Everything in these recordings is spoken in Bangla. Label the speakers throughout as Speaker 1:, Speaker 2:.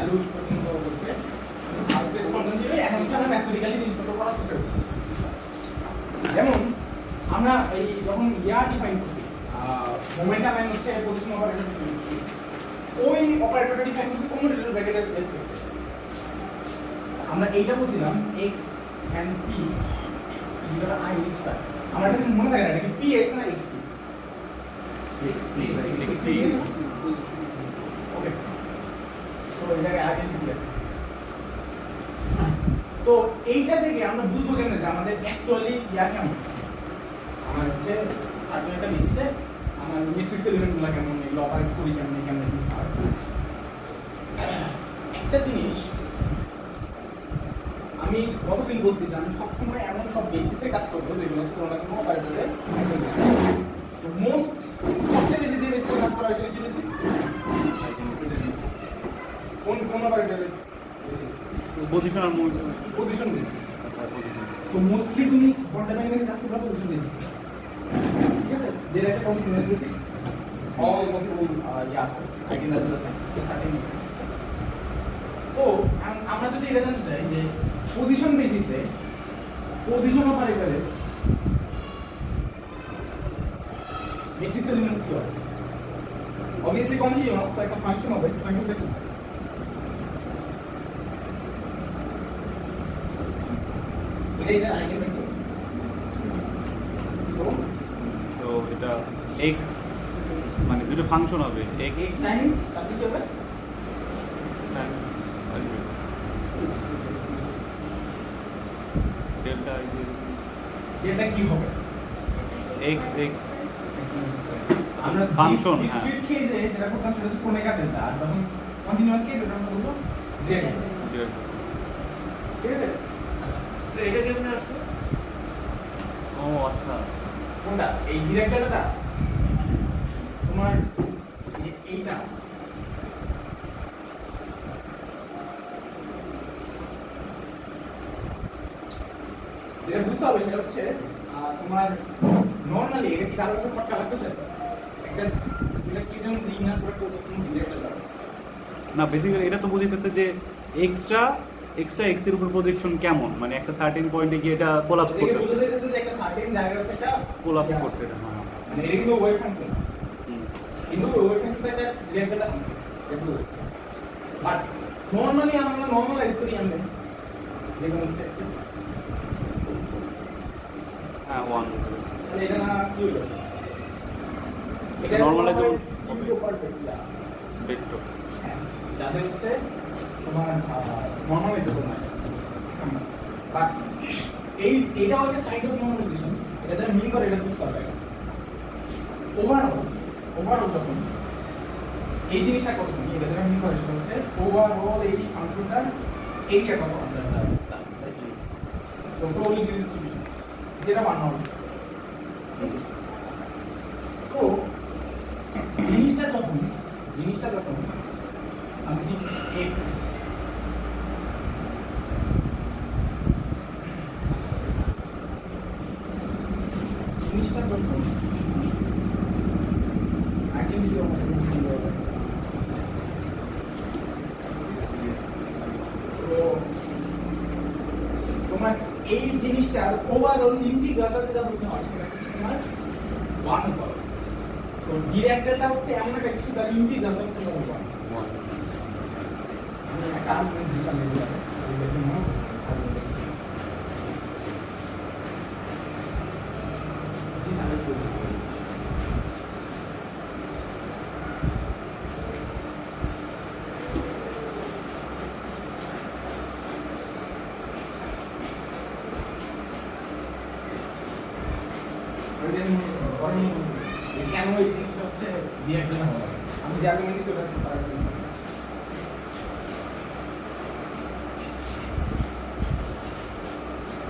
Speaker 1: ভ্যালু পছন্দ করছে আর বেস ফাংশন দিলে এখন আমরা ম্যাথমেটিক্যালি জিনিসপত্র করা শিখে যেমন আমরা এই যখন ডিফাইন করছি মোমেন্টাম এন্ড হচ্ছে পজিশন অপারেটর ডিফাইন করছি ওই অপারেটরটা ডিফাইন করছি কমিউটেটর ব্র্যাকেটের বেস আমরা এইটা বলছিলাম x and p equal i square আমার কাছে মনে থাকে না এটা কি px না xp xp ওকে তো এই জায়গায় আইডেন্টিটি আছে তো এইটা থেকে আমরা বুঝবো কেমনে যে আমাদের অ্যাকচুয়ালি কেমন আমার হচ্ছে সার্কুলারটা বেসিসে আমার ম্যাট্রিক্স এলিমেন্টগুলো কেমন এগুলো অপারেট করি কেমন কেমন একটা জিনিস আমি গতদিন বলছি যে আমি সবসময় এমন সব বেসিসে কাজ করবো যেগুলো হচ্ছে কোনো না কোনো অপারেটরের মোস্ট সবচেয়ে বেশি যে বেসিসে কাজ করা হয় সেটা কি বেসিস কোন অপারেটরের বেসিস
Speaker 2: পজিশনাল
Speaker 1: পজিশন বেসিস তো মোস্টলি তুমি কন্টেনারে কাজ করবে পজিশন বেসিস ঠিক আছে যেটা একটা continuous basis all possible ideas তো আমরা যদি এটা জানতে চাই যে পজিশন বেসিসে পজিশন অপারেটরে ম্যাট্রিক্স এলিমেন্ট কি হবে obviously কন্টিনিউয়াস তো একটা ফাংশন হবে ফাংশনটা কি এটা আইগেনভেক্টর
Speaker 2: তো এটা x মানে দুটো ফাংশন হবে x
Speaker 1: টাইমস তারপরে কি হবে
Speaker 2: টাইমস ডেল্টা
Speaker 1: এটা কি হবে
Speaker 2: x x
Speaker 1: আমরা
Speaker 2: ফাংশন
Speaker 1: ডিসক্রিট কেসে যেটা করতাম সেটা হচ্ছে ওমেগা ডেল্টা আর যখন কন্টিনিউয়াস কেসে ওটা আমরা বলবো ডেল্টা ঠিক আছে আচ্ছা এটা কেমনে আসবে
Speaker 2: ও আচ্ছা
Speaker 1: কোনটা এই ডিরেক্ট ডেল্টাটা তোমার এইটা যেটা বুঝতে হবে সেটা হচ্ছে তোমার নর্মালি এটা কি কারো কাছে ফটকা লাগতেছে একটা যেটা কি যেমন রিনার করে কোনো ডিরেক্ট ডেল্টা
Speaker 2: না বেসিক্যালি এটা তো বুঝাইতেছে যে এক্সট্রা x এর উপর প্রজেকশন কেমন মানে একটা সার্টেন পয়েন্টে গিয়ে এটা কোলাপস
Speaker 1: এটাকে
Speaker 2: করতেছে
Speaker 1: বুঝতে দিতেছে যে একটা সার্টেন জায়গা হচ্ছে একটা
Speaker 2: কোলাপস করছে এটা হ্যাঁ
Speaker 1: মানে এটা কিন্তু ওয়েভ ফাংশন কিন্তু ওয়েভ ফাংশনটা একটা ডিরেক্ট ডেল্টা ফাংশন একটু বাট নরমালি আমরা নরমালাইজ করি আমরা যে কোনো স্টেপ
Speaker 2: হ্যাঁ 1
Speaker 1: তাহলে এটা না কি হলো
Speaker 2: এটা নরমালাইজ হবে
Speaker 1: পারফেক্ট
Speaker 2: ভেক্টর
Speaker 1: হ্যাঁ যাদের হচ্ছে তোমার নরমালাইজ করতে হয় বাট এইটা হচ্ছে কাইন্ড অফ নরমালাইজেশন এটা যারা মিল করে এটা বুঝতে হবে ওভারঅল যখন এই জিনিসটা কত এটা যারা মিল করে সেটা হচ্ছে ওভারঅল এই ফাংশনটার এরিয়া কত আমরা তো প্রবাবিলিটি ডিস্ট্রিবিউশন যেটা বানানো হবে তো জিনিসটা যখন আমি x জিনিসটা যখন আইডেন্টিটি তোমার এই জিনিসটার ওভারঅল ইন্টিগ্রালটা যেটা বলতে হয় সেটা তোমার 1 হবে তো ডিরেক্টরটা হচ্ছে এমন একটা কিছু যার ইন্টিগ্রালটা হচ্ছে 1 আমি একটা আর্গুমেন্ট দিলাম এগুলোতে দেখি না কেন এই জিনিসটা হচ্ছে ডিরেক্টর না হবে আমি যে আর্গুমেন্ট দিচ্ছি ওটা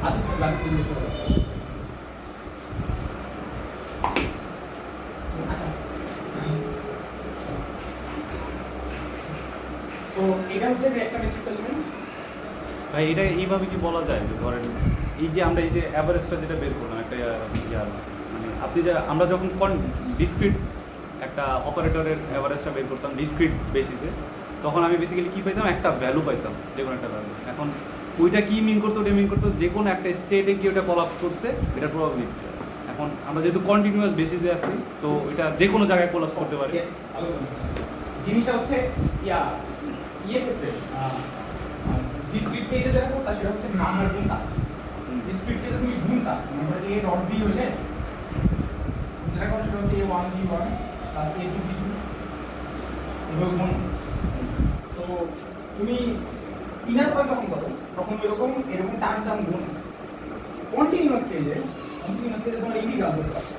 Speaker 1: আচ্ছা লাগবে আচ্ছা তো এটা হচ্ছে একটা ম্যাট্রিক্স এলিমেন্ট
Speaker 2: ভাই এটা এইভাবে কি বলা যায় যে ধরেন এই যে আমরা এই যে অ্যাভারেজটা যেটা বের করলাম একটা মানে আপনি যে আমরা যখন ডিসক্রিট একটা অপারেটরের অ্যাভারেজটা বের করতাম ডিসক্রিট বেসিসে তখন আমি বেসিক্যালি কী পাইতাম, একটা ভ্যালু পাইতাম, যে কোনো একটা ভ্যালু। এখন ওইটা কি মিন করতো, ওটা মিন করতো যে কোনো একটা স্টেটে কি ওটা কলাপস করছে এটার প্রবাবিলিটি। এখন আমরা যেহেতু কন্টিনিউয়াস বেসিসে আছি, তো এটা যে কোনো জায়গায় কোলাপস করতে পারে।
Speaker 1: Yes, জিনিসটা হচ্ছে ক্ষেত্রে ডিসক্রিট কেসে যেটা করতা সেটা হচ্ছে নাম্বার গুণতা। ডিসক্রিট কেসে তুমি গুণতা, নাম্বার a ডট b হইলে যেটা করো সেটা হচ্ছে a1 b1 plus a2 b2 এভাবে গুণ। সো তুমি ইনার করে যখন করো তখন এরকম টার্ম গুণ। কন্টিনিউয়াস কেসে তোমার ইন্টিগ্রাল করতে পারো,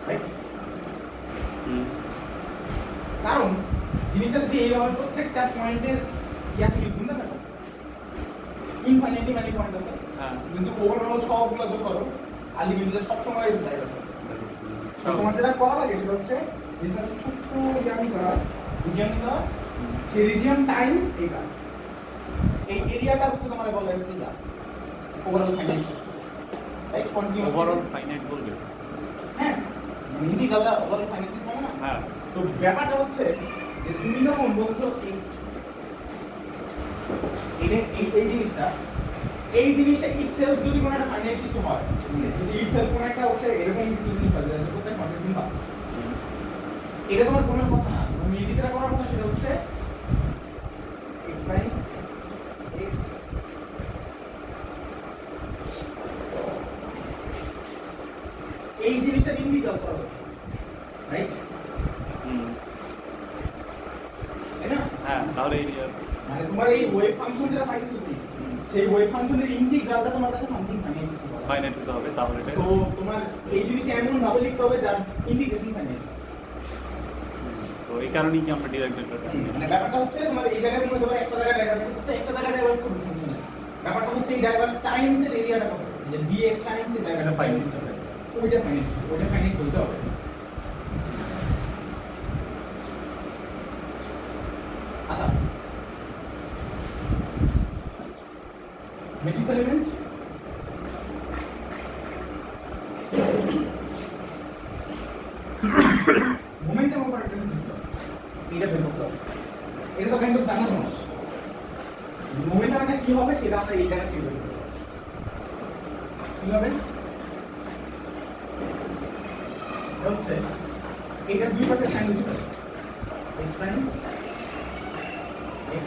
Speaker 1: রাইট? কারণ জিনিসটা যদি এইভাবে প্রত্যেকটা পয়েন্টের তুমি গুণতে থাকো, ইনফাইনাইটলি মানে পয়েন্ট আছে, কিন্তু ওভারঅল সবগুলো যোগ করো আর লিমিটে সবসময় ডাইভার্স হবে। তো তোমার যেটা করা লাগে সেটা হচ্ছে যেটা ছোট্ট রিজিয়ন নিতে হয়, সেই রিজিয়ন টাইমস এটা, এই এরিয়াটা হচ্ছে তোমার বলা হচ্ছে overall finite, right? Continuous
Speaker 2: overall finite বলবে,
Speaker 1: হ্যাঁ, ইন্টিগ্রালটা ওভারঅল ফাইনাইট হবে না?
Speaker 2: হ্যাঁ।
Speaker 1: তো ব্যাপারটা হচ্ছে যে তুমি যখন বলছো এই জিনিসটা ইটসেলফ যদি কোনো একটা ফাইনাইট কিছু হয়, যদি ইটসেলফ কোনো একটা হচ্ছে এরকম কিছু জিনিস হয় যেটা প্রত্যেক ফাইনাইট দিন পাবে, এটা তোমার কোনো কথা না। তুমি যেটা করার কথা সেটা হচ্ছে x প্রাইম x এই জিনিসটা ইন্টিগ্রাল করা হবে, রাইট?
Speaker 2: হ্যাঁ, তাহলে
Speaker 1: মানে তোমার এই ওয়েভ ফাংশন যেটা পাইছো তুমি, সেই ওয়েভ ফাংশনের ইন্টিগ্রালটা তোমার কাছে সামথিং
Speaker 2: ফাইনাইট হতে হবে, তাহলে এটা
Speaker 1: তো তোমার এই জিনিসটা এমন ভাবে লিখতে হবে যার ইন্টিগ্রেশন ফাইনাইট।
Speaker 2: তো এই কারণেই কি আমরা ডিরাইভ ডেরিভেটিভ
Speaker 1: মানে ব্যাপারটা হচ্ছে তোমার এই জায়গায় মনে করো একটা জায়গায় ডাইভার্স করতে, একটা জায়গায় ডাইভার্স করতে সমস্যা নেই। ব্যাপারটা হচ্ছে এই ডাইভার্স টাইমস এর এরিয়াটা কত, যে dx টাইমস এর ডাইভার্স ফাইনাইট, ওইটা ফাইনাইট করতে হবে। আচ্ছা, মেট্রিক্স এলিমেন্ট মোমেন্টাম অপারেটর এটা বের করতে হবে। এটা তো কিন্তু জানা সমস্যা, মোমেন্টামটা কি হবে সেটা আমরা এই জায়গা থেকে বের করব। কি হবে হচ্ছে এটা দুই পাশে সাইন দিতে হবে, x প্রাইম x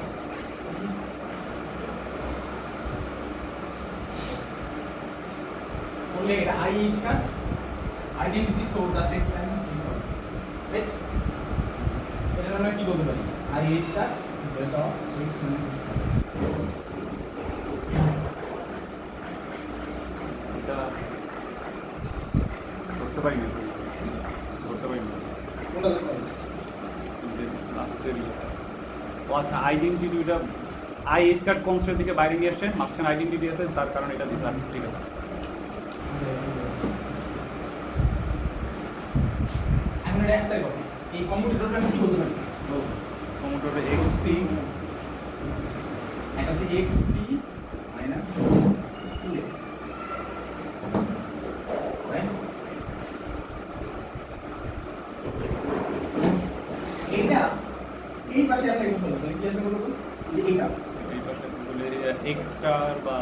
Speaker 1: বললে এটা i star identity so just x prime x হবে, রাইট? এটা আমরা কি বলতে পারি, i star delta x minus
Speaker 2: এটা করতে পারি না,
Speaker 1: কোনটা করতে পারি?
Speaker 2: লাস্টের আচ্ছা, আইডেন্টিটিটা আই এজ কার্ড কনস্ট্যান্ট থেকে বাইরে নিয়ে আসছে, মাঝখানে আইডেন্টিটি আছে, তার কারণে এটা দিতে আছে। ঠিক আছে,
Speaker 1: আমি এটা একটাই করব, এই কম্পিউটারটা আমি কি বলতে পারি?
Speaker 2: কমোডোরে XP
Speaker 1: এটা হচ্ছে xp মাইনাস 2x, রাইট? এটা এই পাশে আমরা কি বলবো, কি আসলে বলবো যে এটা
Speaker 2: এই পাশে বলে x স্টার বা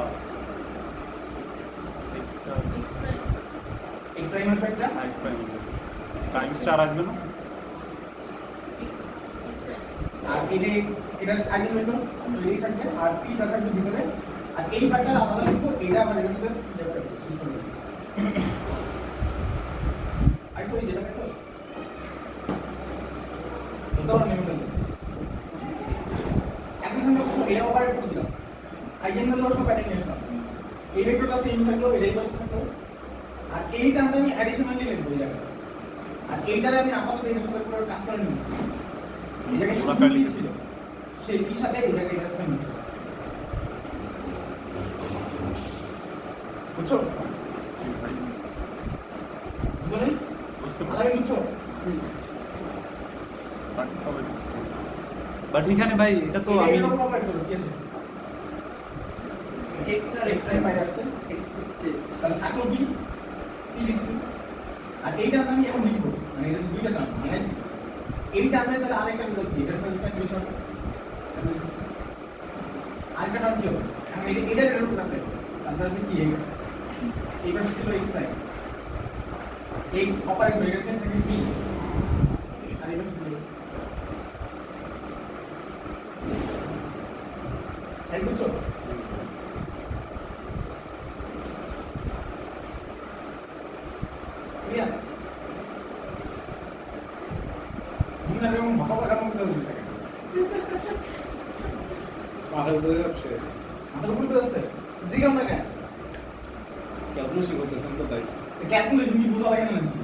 Speaker 2: x স্টার
Speaker 1: x প্রাইম এর একটা
Speaker 2: x প্রাইম টাইম স্টার আসবে না,
Speaker 1: আর এটা আগে মেথড তৈরি থাকবে আর p টা থাকবে ভিতরে, আর এই পার্টটা আলাদা লিখবো, এটা আমার এর সাথে সুইচ করব। আইসো এই যেটা আইসো তো আমরা নেমে গেল। এখন আমরা এটা অপারেট করে দিলাম, আইজেন ভ্যালু সব প্যাটার্ন নিয়ে আসলাম, এই ভেক্টরটা সেম থাকলো, এটাই পাশে থাকলো, আর এইটা আমি অ্যাডিশনালি লিখবো এই জায়গায়, আর এইটারে আমি আপাতত এর সাথে পুরো কাজ করে নিয়েছি। এই জায়গায় শুধু কি ছিল সেই কি সাথে এই জায়গায় এটা সেম ছিল, বুঝছো?
Speaker 2: বুঝতে
Speaker 1: আরে বুঝছো?
Speaker 2: বাট এখানে ভাই এটা তো আমি
Speaker 1: অপারেট করব কি আছে x আর x প্রাইম বাইরে আসছে, x স্টেট তাহলে থাকলো কি লিখছি, আর এইটা আমি এখন লিখবো, মানে এটা দুইটা টার্ম বানাইছি, এই টার্মে তাহলে আরেকটা বিরোধ কি এটা হচ্ছে কি বিষয় আরেকটা টার্ম কি হবে এখন এটা এর উপর লাগবে তারপরে আপনি কি x এইবার ছিল x প্রাইম x অপারেট হয়ে গেছে থাকে কি আর এবার ছিল এই বুঝছো ক্লিয়ার না এরকম মাথা লাগানো মতো হয়ে থাকে
Speaker 3: মাথার উপরে যাচ্ছে
Speaker 1: মাথার উপরে যাচ্ছে জিজ্ঞাসা না কেন
Speaker 3: ক্যালকুলেশন করতেছেন তো তাই
Speaker 1: ক্যালকুলেশন কি বোঝা লাগে না নাকি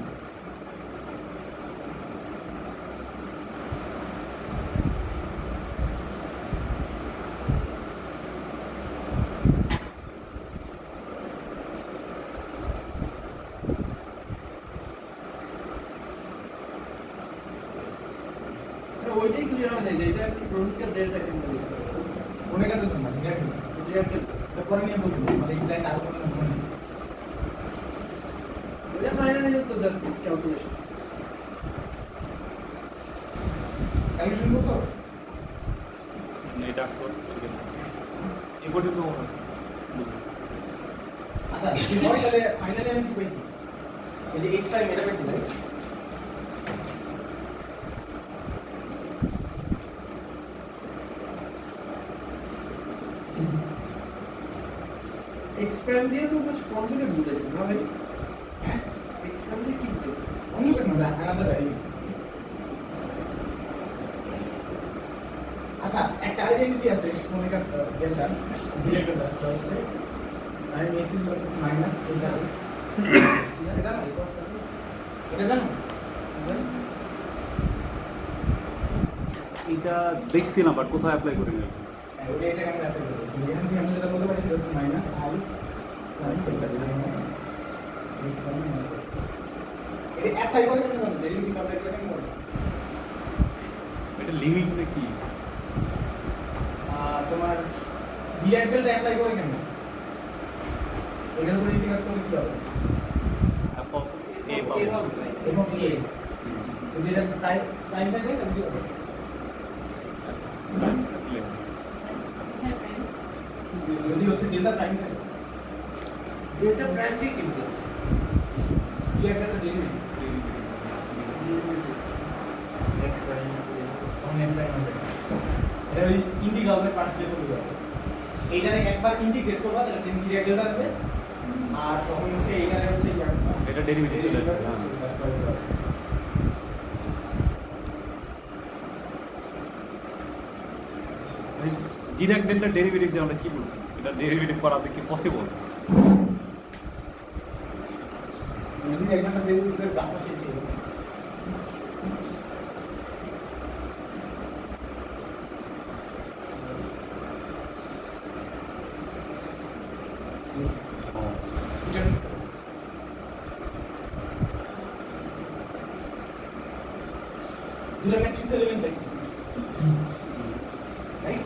Speaker 4: ওইটাই ক্লিয়ার হয় না যে এটা কি ক্রনিক্যাল ডেল্টা কেমন লিখতে হবে
Speaker 1: মনে কেন তো না
Speaker 4: ডিরেক্ট
Speaker 1: তারপরে নিয়ে বলবো মানে এক্সাক্ট আর কোনো না মনে
Speaker 4: এটা ফাইনালি তো জাস্ট ক্যালকুলেশন
Speaker 1: ক্যালকুলেশন করছো
Speaker 2: এটা ঠিক আছে এই পর্যন্ত
Speaker 1: আচ্ছা কি হয় তাহলে ফাইনালি আমি কি পাইছি এই যে x টাইম এটা পাইছি রাইট
Speaker 4: এক্সপ্যান্ড দিয়ে তো জাস্ট কনজুগেট বুঝাইছি না ভাই
Speaker 1: হ্যাঁ
Speaker 4: এক্সপ্যান্ড দিয়ে কি বুঝাইছি
Speaker 1: অন্য কেন না আলাদা ভ্যালু আচ্ছা একটা আইডেন্টিটি আছে মনে কর ডেল্টা ডিরেক্ট ডেল্টা হচ্ছে আমি মেসেজ করতেছি মাইনাস ডেল্টা এক্স এটা জানো এটা জানো
Speaker 2: এটা দেখছি না বাট কোথায় অ্যাপ্লাই করি না
Speaker 1: ওটা এটা আমি রাখতে পারি এখান থেকে আমি যেটা বলতে পারি সেটা হচ্ছে minus i sine delta x minus এটা অ্যাপ্লাই করে কেন জানো ডেরিভেটিভ অ্যাপ্লাই করে কেন
Speaker 2: এটা লিমিট নাকি
Speaker 1: তোমার ডিরেক্ট ডেল্টা অ্যাপ্লাই করে কেন এটার উপর ইন্টিগ্রেট করলে কি হবে
Speaker 2: এ পাবো
Speaker 1: এবং এ যদি এটা টাইম টাইম থাকে তাহলে কি হবে যদি হচ্ছে ডেল্টা টাইম থাকে
Speaker 4: ডেল্টা প্রাইম দিয়ে কি বুঝাইছি
Speaker 1: ডিরেক্ট ডেল্টা ডেরিভেটিভ এটা ওই ইন্টিগ্রালের পার্সেন্ট করে দেওয়া এইটারে একবার ইন্টিগ্রেট করবা তাহলে টেন ডিরেক্ট ডেল্টা আসবে আর তখন হচ্ছে এইখানে হচ্ছে
Speaker 2: এটা ডেরিভেটিভ চলে আসবে ডিরেক্ট ডেল্টা ডেরিভেটিভ যে আমরা কি বলছি এটা ডেরিভেটিভ করাতে কি পসিবল
Speaker 1: যদি একটা ডেরিভেটিভের গ্রাফ ছিল দুটো ম্যাট্রিক্স এলিমেন্ট আছে রাইট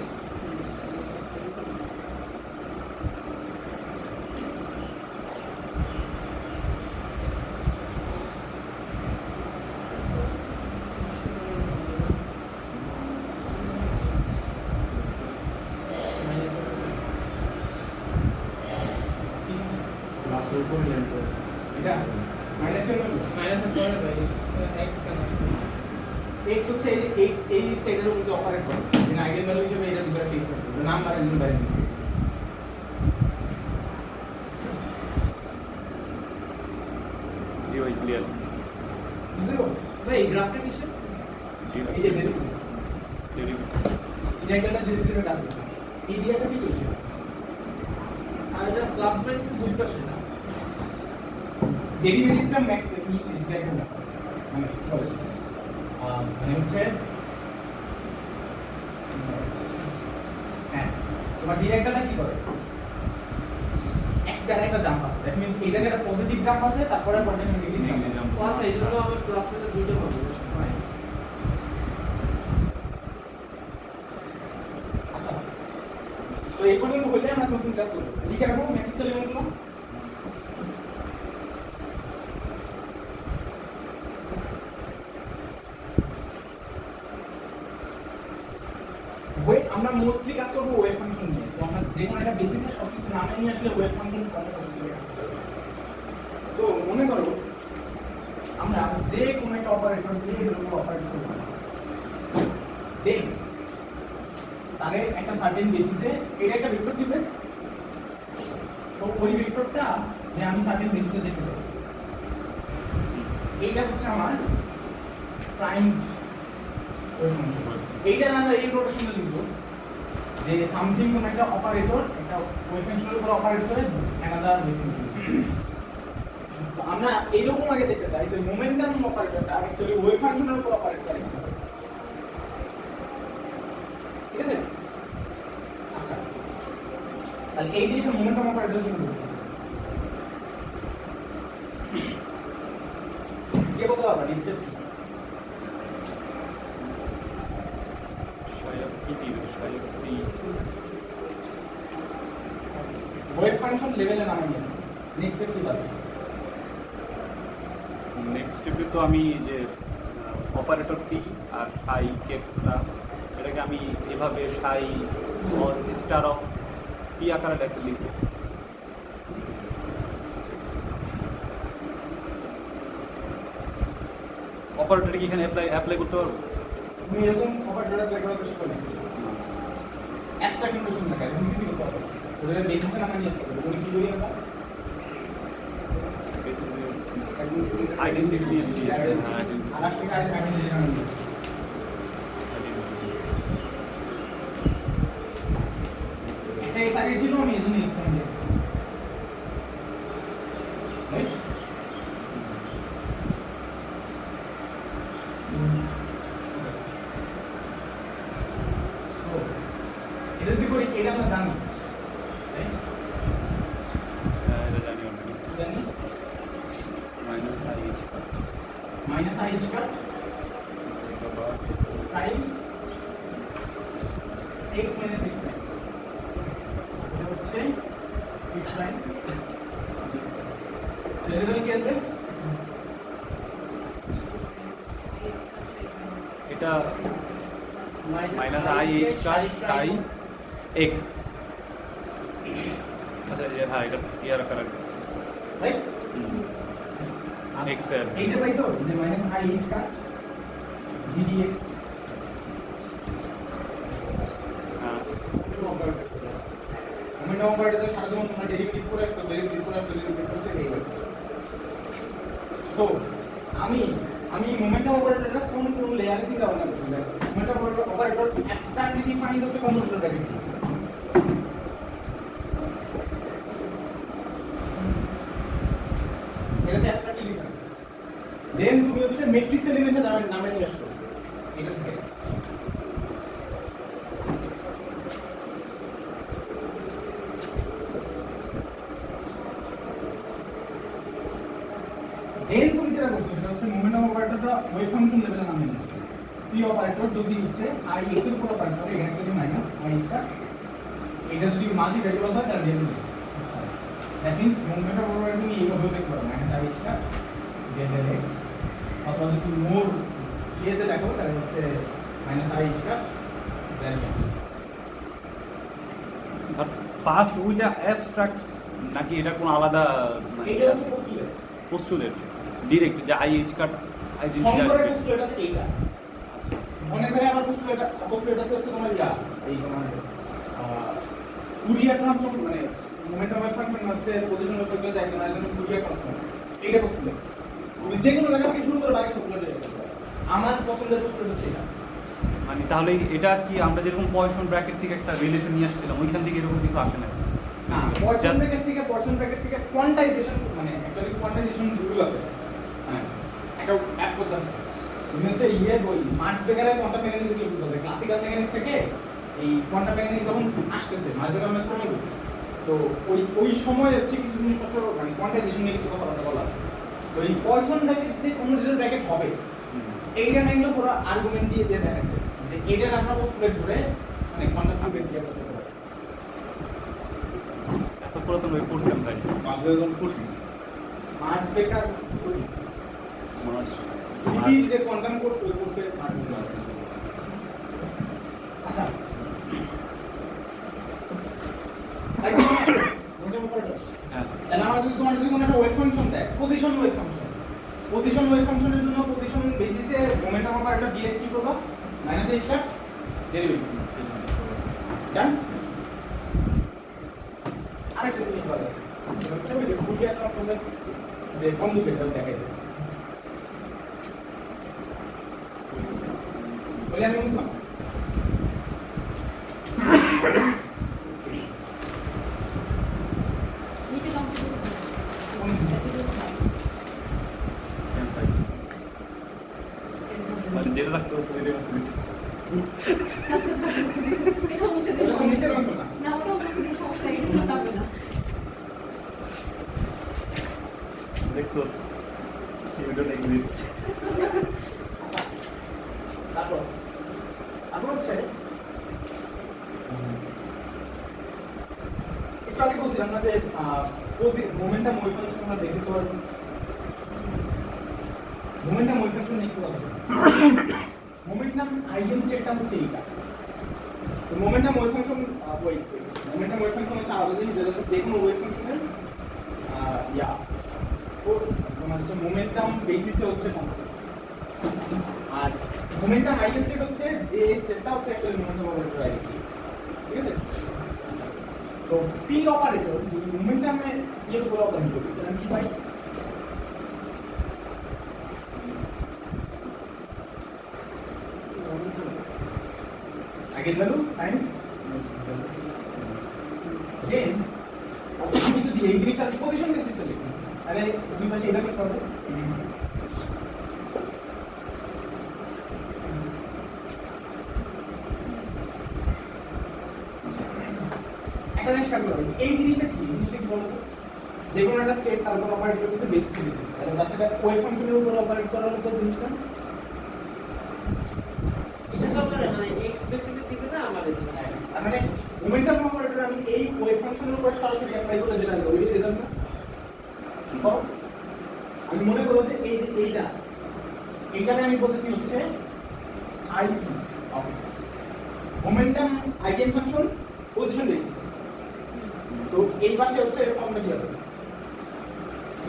Speaker 1: এটা মাইনাস কেন হলো
Speaker 4: মাইনাস করে ভাই এক্স কেন
Speaker 1: x হচ্ছে এই স্টেটের মধ্যে অপারেট করে মানে আইগেন ভ্যালু হিসেবে এটা ভিতরে ঠিক থাকবে নাম্বার এর জন্য বাইরে
Speaker 2: ওই ক্লিয়ার
Speaker 1: বুঝতে পারো
Speaker 4: ভাই এই গ্রাফটা কিসের
Speaker 1: এই যে ডেরিভেটিভ
Speaker 2: ডেরিভেটিভ
Speaker 1: এটা একটা ডেরিভেটিভ ডাকবে এই দিয়ে একটা কি করছে
Speaker 4: আর এটা প্লাস মাইনাসের দুই পাশে না
Speaker 1: ডেরিভেটিভটা ম্যাক্স দেখেন না মানে কি বলে মানে হচ্ছে হ্যাঁ তোমার ডিরেক্টরটা কি করে এক জায়গায় একটা জাম্প আছে দ্যাট মিন্স এই জায়গায় একটা পজিটিভ জাম্প আছে তারপরে পয়েন্টে নেগেটিভ জাম্প
Speaker 4: প্লাস এই জন্য আমার প্লাস মাইনাস দুইটা পাবো ফাইন
Speaker 1: আচ্ছা তো এই পর্যন্ত হইলে আমরা নতুন কাজ করব লিখে রাখো ম্যাট্রিক্স এলিমেন্টগুলো মোস্টলি কাজ করবো ওয়েভ ফাংশন নিয়ে। সো আমরা যে কোনো একটা বেসিসে সবকিছু নামে নিয়ে আসলে ওয়েভ ফাংশন কমন করতে। তো মনে করো আমরা যে কোনো একটা অপারেটর দিয়ে এরকম অপারেট করব, দেন তাহলে একটা সার্টেন বেসিসে এটা একটা ভেক্টর দিবে। তো ওই ভেক্টরটা যে আমি সার্টেন বেসিসে দেখতে চাই, এইটা হচ্ছে আমার প্রাইম ওয়েভ ফাংশন। এইটা আমরা এই নোটেশনে লিখব যে সামথিং কোন একটা অপারেটর একটা ওয়েভ ফাংশনের উপর অপারেট করে অ্যানাদার ওয়েভ ফাংশন। তো আমরা এইরকম আগে দেখতে চাই যে মোমেন্টাম অপারেটরটা অ্যাকচুয়ালি ওয়েভ ফাংশনের উপর অপারেট করে। ঠিক আছে? আচ্ছা, তাহলে এই জিনিসটা মোমেন্টাম অপারেটর জন্য কে বলতে পারবা ডিস্টেন্স কি? ওয়েভ ফাংশন লেভেলে নামে নিয়ে নেক্সট স্টেপ কি পাবে?
Speaker 2: নেক্সট স্টেপে তো আমি যে অপারেটর টি আর সাই কেপটা এটাকে আমি এভাবে সাই অর স্টার অফ টি আকারে লিখব। অপারেটর কি এখানে অ্যাপ্লাই করতে পারবো?
Speaker 1: তুমি এরকম অপারেটর অ্যাপ্লাই করাতে শিখো না, অ্যাবস্ট্রাক্ট নোটেশন না কাজ তুমি কি করতে পারবে? ওদের বেসিসে নামে নিয়ে আসতে হবে। তুমি কি করি আমরা
Speaker 2: আইডেন্টিটি
Speaker 1: আলাস্টিক আইডেন্টিটি নামে নিয়ে এটা এই সাইডে ছিল, আমি এজন্য এক্সপ্লেইন করছি। রাইট? সো এটা যদি করি এটা আমরা জানি, রাইট?
Speaker 2: এটা জানি অলরেডি।
Speaker 1: জানি
Speaker 2: minus I h
Speaker 1: minus i square prime x minus x prime, এটা হচ্ছে এক্স প্রাইম। এর জন্য কি আসবে?
Speaker 2: এটা minus I h chi x. আচ্ছা হ্যাঁ এটা ইয়ার আকারে
Speaker 1: রাইট?
Speaker 2: এক্স এর
Speaker 1: এই যে পাইছো যে মাইনাস আই এইচ কাট ভিডিএক্স মোমেন্টাম অপারেটর সারা জীবন তোমরা ডেরিভেটিভ করে আসছো, ডেরিভেটিভ করে এই ব্যাপার। সো আমি মোমেন্টাম অপারেটরটা কোন লেয়ারে চিন্তা ভাবনা করছি। মোমেন্টাম অপারেটর অ্যাবস্ট্রাক্টলি ডিফাইন্ড হচ্ছে কন্ট্রোল ব্র্যাকেট। এটা হচ্ছে অ্যাবস্ট্রাক্টলি ডিফাইন্ড। দেন তুমি হচ্ছে ম্যাট্রিক্স এলিমেন্টের নামে নিয়ে আসছো এটা থেকে। দেন তুমি যেটা করছো সেটা হচ্ছে মোমেন্টাম অপারেটরটা ওয়েভ ফাংশন লেভেলে নামে নিয়ে আসছো। পি অপারেটর যদি হচ্ছে আই এক্স এর উপর অপারেটর, এখানে যদি মাইনাস আই এক্স কাট, এটা যদি মাল্টি ভ্যারিয়েবল হয় তাহলে del x. That means momentum operator তুমি এইভাবে দেখতে পারো minus i x cut del x, অথবা যদি মোর ইয়েতে দেখো তাহলে হচ্ছে minus i x cut del x.
Speaker 2: First ওইটা অ্যাবস্ট্রাক্ট নাকি এটা কোনো আলাদা
Speaker 1: এইটা হচ্ছে পোস্টুলেট।
Speaker 2: পোস্টুলেট ডিরেক্ট যে আই এইচ কাট
Speaker 1: সংকরের পোস্টুলেট আছে এইটা। অনেক জায়গায় আবার পোস্টুলেট আছে হচ্ছে তোমার ইয়া এই তোমার ফুরিয়ার ট্রান্সফর্ম, মানে মোমেন্টাম ওয়েভ ফাংশন হচ্ছে পজিশন ওয়েভ ফাংশন যায় না, এর ফুরিয়ার ট্রান্সফর্ম এইটা পোস্টুলেট। তুমি যে কোনো জায়গা থেকে শুরু করে বাকি সবগুলো দেখতে পারো। আমার পছন্দের পোস্টুলেট হচ্ছে এটা।
Speaker 2: মানে তাহলে এটা কি আমরা যেরকম পয়সন ব্র্যাকেট থেকে একটা রিলেশন নিয়ে আসছিলাম ওইখান থেকে এরকম কিছু আসে না?
Speaker 1: না, পয়সন ব্র্যাকেট থেকে কোয়ান্টাইজেশন, মানে অ্যাকচুয়ালি কোয়ান্টাইজেশন রুল আছে। হ্যাঁ, একটা অ্যাপ করতে আছে। তুমি হচ্ছে বই মার্কস বেকারের কোয়ান্টাম মেকানিক্স কি বুঝতে হবে? ক্লাসিক্যাল মেকানিক্স থেকে এই কোয়ান্টাম মেকানিক্স যখন আসতেছে মার্কস বেকার ম্যাথ পড়াবে, তো ওই সময় হচ্ছে কিছু জিনিসপত্র মানে কোয়ান্টাইজেশন নিয়ে কিছু কথাবার্তা বলা আছে। তো এই পয়সন ব্র্যাকেট যে কোন রিলেটেড ব্র্যাকেট হবে এইটা নাইলো পুরো আর্গুমেন্ট দিয়ে দেখাচ্ছে যে এটার আমরা পোস্টুলেট ধরে মানে কোয়ান্টাম থিওরি ক্লিয়ার করতে পারবো।
Speaker 2: এত পুরাতন বই পড়ছেন ভাই?
Speaker 1: মার্কস বেকার
Speaker 2: মার্চ
Speaker 1: সিডি যে কোয়ান্টাম কোড ওই কোর্সে আচ্ছা যদি তোমার যদি কোনো একটা ওয়েভ ফাংশন দেয়, পজিশন ওয়েভ ফাংশনের জন্য পজিশন বেসিসে মোমেন্টাম অপারেটর ডিরেক্ট কি করবা? Minus h star derivative. Done? আরেকটা জিনিস বলা যায়, হচ্ছে ওই যে ফুরিয়ার ট্রান্সফর্মের যে কনজুগেটটা দেখাই দেয়। বলে আমি বুঝলাম।
Speaker 5: নিচে কম্পিউটার
Speaker 2: মানে যেটা রাখতে হচ্ছে সেটাই রাখতে হচ্ছে।
Speaker 1: এটা নিচের অংশ না।
Speaker 5: না ওটা মুছে দিলে সমস্যা নেই, এটা হবে না।
Speaker 2: দেখছোস? You don't exist.
Speaker 1: তারপর হচ্ছে একটু আগে বলছিলাম না যে মোমেন্টাম ওয়েভ ফাংশন আমরা দেখতে পারবো। মোমেন্টাম ওয়েভ ফাংশন একটু আছে। মোমেন্টাম আইগেন স্টেটটা হচ্ছে এইটা। তো momentum wave function momentum wave function হচ্ছে আলাদা জিনিস, যেটা হচ্ছে যে কোনো ওয়েভ ফাংশনের তোমার হচ্ছে মোমেন্টাম বেসিসে হচ্ছে কম্পোনেন্ট। আর মোমেন্টাম আইগেন স্টেট হচ্ছে যে স্টেটটা হচ্ছে actually momentum operator eigen state. ঠিক আছে? তো পি অপারেটর যদি মোমেন্টামে এর উপর অপারেট করি তাহলে কি পাই? আইগেন ভ্যালু টাইমস দেন আমি যদি এই জিনিসটা পজিশন বেসিসে লিখি তাহলে দুই পাশে এটা করতে হবে। একটা জিনিস খেয়াল করবে, এই জিনিসটা কি বলতো? যে কোনো একটা স্টেট তার উপর অপারেট করতে বেসিস বেসিস, তাহলে যার সাথে ওয়েভ ফাংশনের উপর অপারেট করার মতো জিনিসটা
Speaker 4: এটা তো মানে এক্স বেসিসের দিকে না আমাদের দিকে।
Speaker 1: তার মানে মোমেন্টাম অপারেটর আমি এই ওয়েভ ফাংশনের উপর সরাসরি অ্যাপ্লাই করলে যেটা হবে ওই রেজাল্ট না। আমি মনে করব যে এই যে এইটারে আমি বলতেছি হচ্ছে সাই of momentum eigen function position basis. তো এই পাশে হচ্ছে ফর্মটা কি হবে?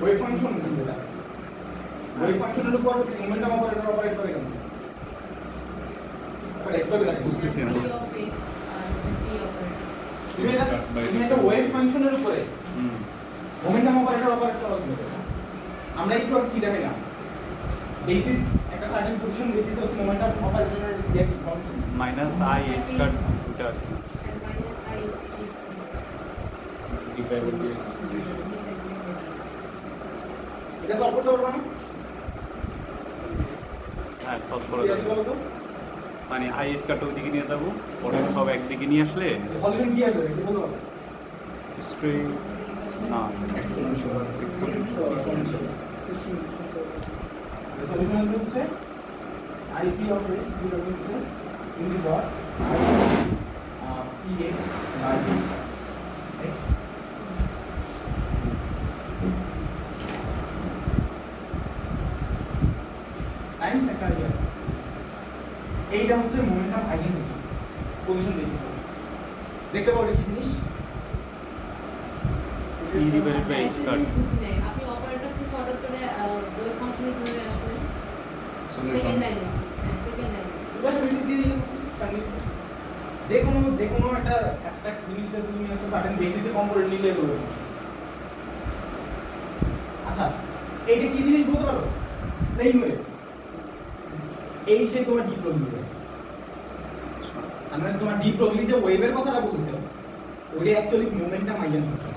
Speaker 1: ওয়েভ ফাংশন যেটা ওয়েভ ফাংশনের উপর মোমেন্টাম অপারেটর অপারেট করে কেন? আরে একটু আগে দেখো
Speaker 2: বুঝতেছি না।
Speaker 5: P of X R P operator।
Speaker 1: তুমি একটা ওয়েভ ফাংশনের উপরে মোমেন্টাম অপারেটর অপারেট করা হবে। আমরা একটু আর কি দেখাইলাম? বেসিস একটা সার্টেন পজিশন বেসিস হচ্ছে মোমেন্টাম অপারেটরের ইয়া কি form
Speaker 2: minus I H cut ওটা
Speaker 5: And minus I is
Speaker 3: divided by
Speaker 1: এটা সলভ করতে পারবো না?
Speaker 2: হ্যাঁ সলভ করে
Speaker 1: কি আছে
Speaker 2: দেবো।
Speaker 1: বলো তো?
Speaker 2: মানে আই এইচ কাট ওইদিকে নিয়ে যাবো, পরে সব একদিকে নিয়ে আসলে
Speaker 1: সলিউশন কি আসবে কি বলতে পারবে?
Speaker 2: স্ট্রেট না
Speaker 3: এক্সপোনেনশিয়াল
Speaker 1: সলিউশন হচ্ছে IP of x যেটা হচ্ছে into dot px by x times একটা ইয়ে আছে। এইটা হচ্ছে momentum eigen basis position basis. দেখতে পাবো কি জিনিস?
Speaker 2: E divided
Speaker 5: আচ্ছা,
Speaker 2: by h
Speaker 5: একটা
Speaker 2: কাট
Speaker 5: জিনিস বুঝি নাই। আপনি অপারেটর থেকে অর্ডার করে ওয়েভ ফাংশনে কিভাবে আসলেন?
Speaker 3: সলিউশন
Speaker 5: সেকেন্ড লাইনে। হ্যাঁ, সেকেন্ড লাইনে।
Speaker 1: এবার তুমি যদি যে কোনো একটা অ্যাবস্ট্রাক্ট জিনিস যদি তুমি হচ্ছে সার্টেন বেসিসে কম্পোনেন্ট নিলে করবে। আচ্ছা এইটা কি জিনিস বলতে পারো? Plane wave. এই সেই তোমার ডি প্রবলি ওয়েভ। আমরা তোমার ডি প্রবলি যে ওয়েভের কথাটা বলছিলাম ওইটা অ্যাকচুয়ালি মোমেন্টাম আইগেন ফাংশন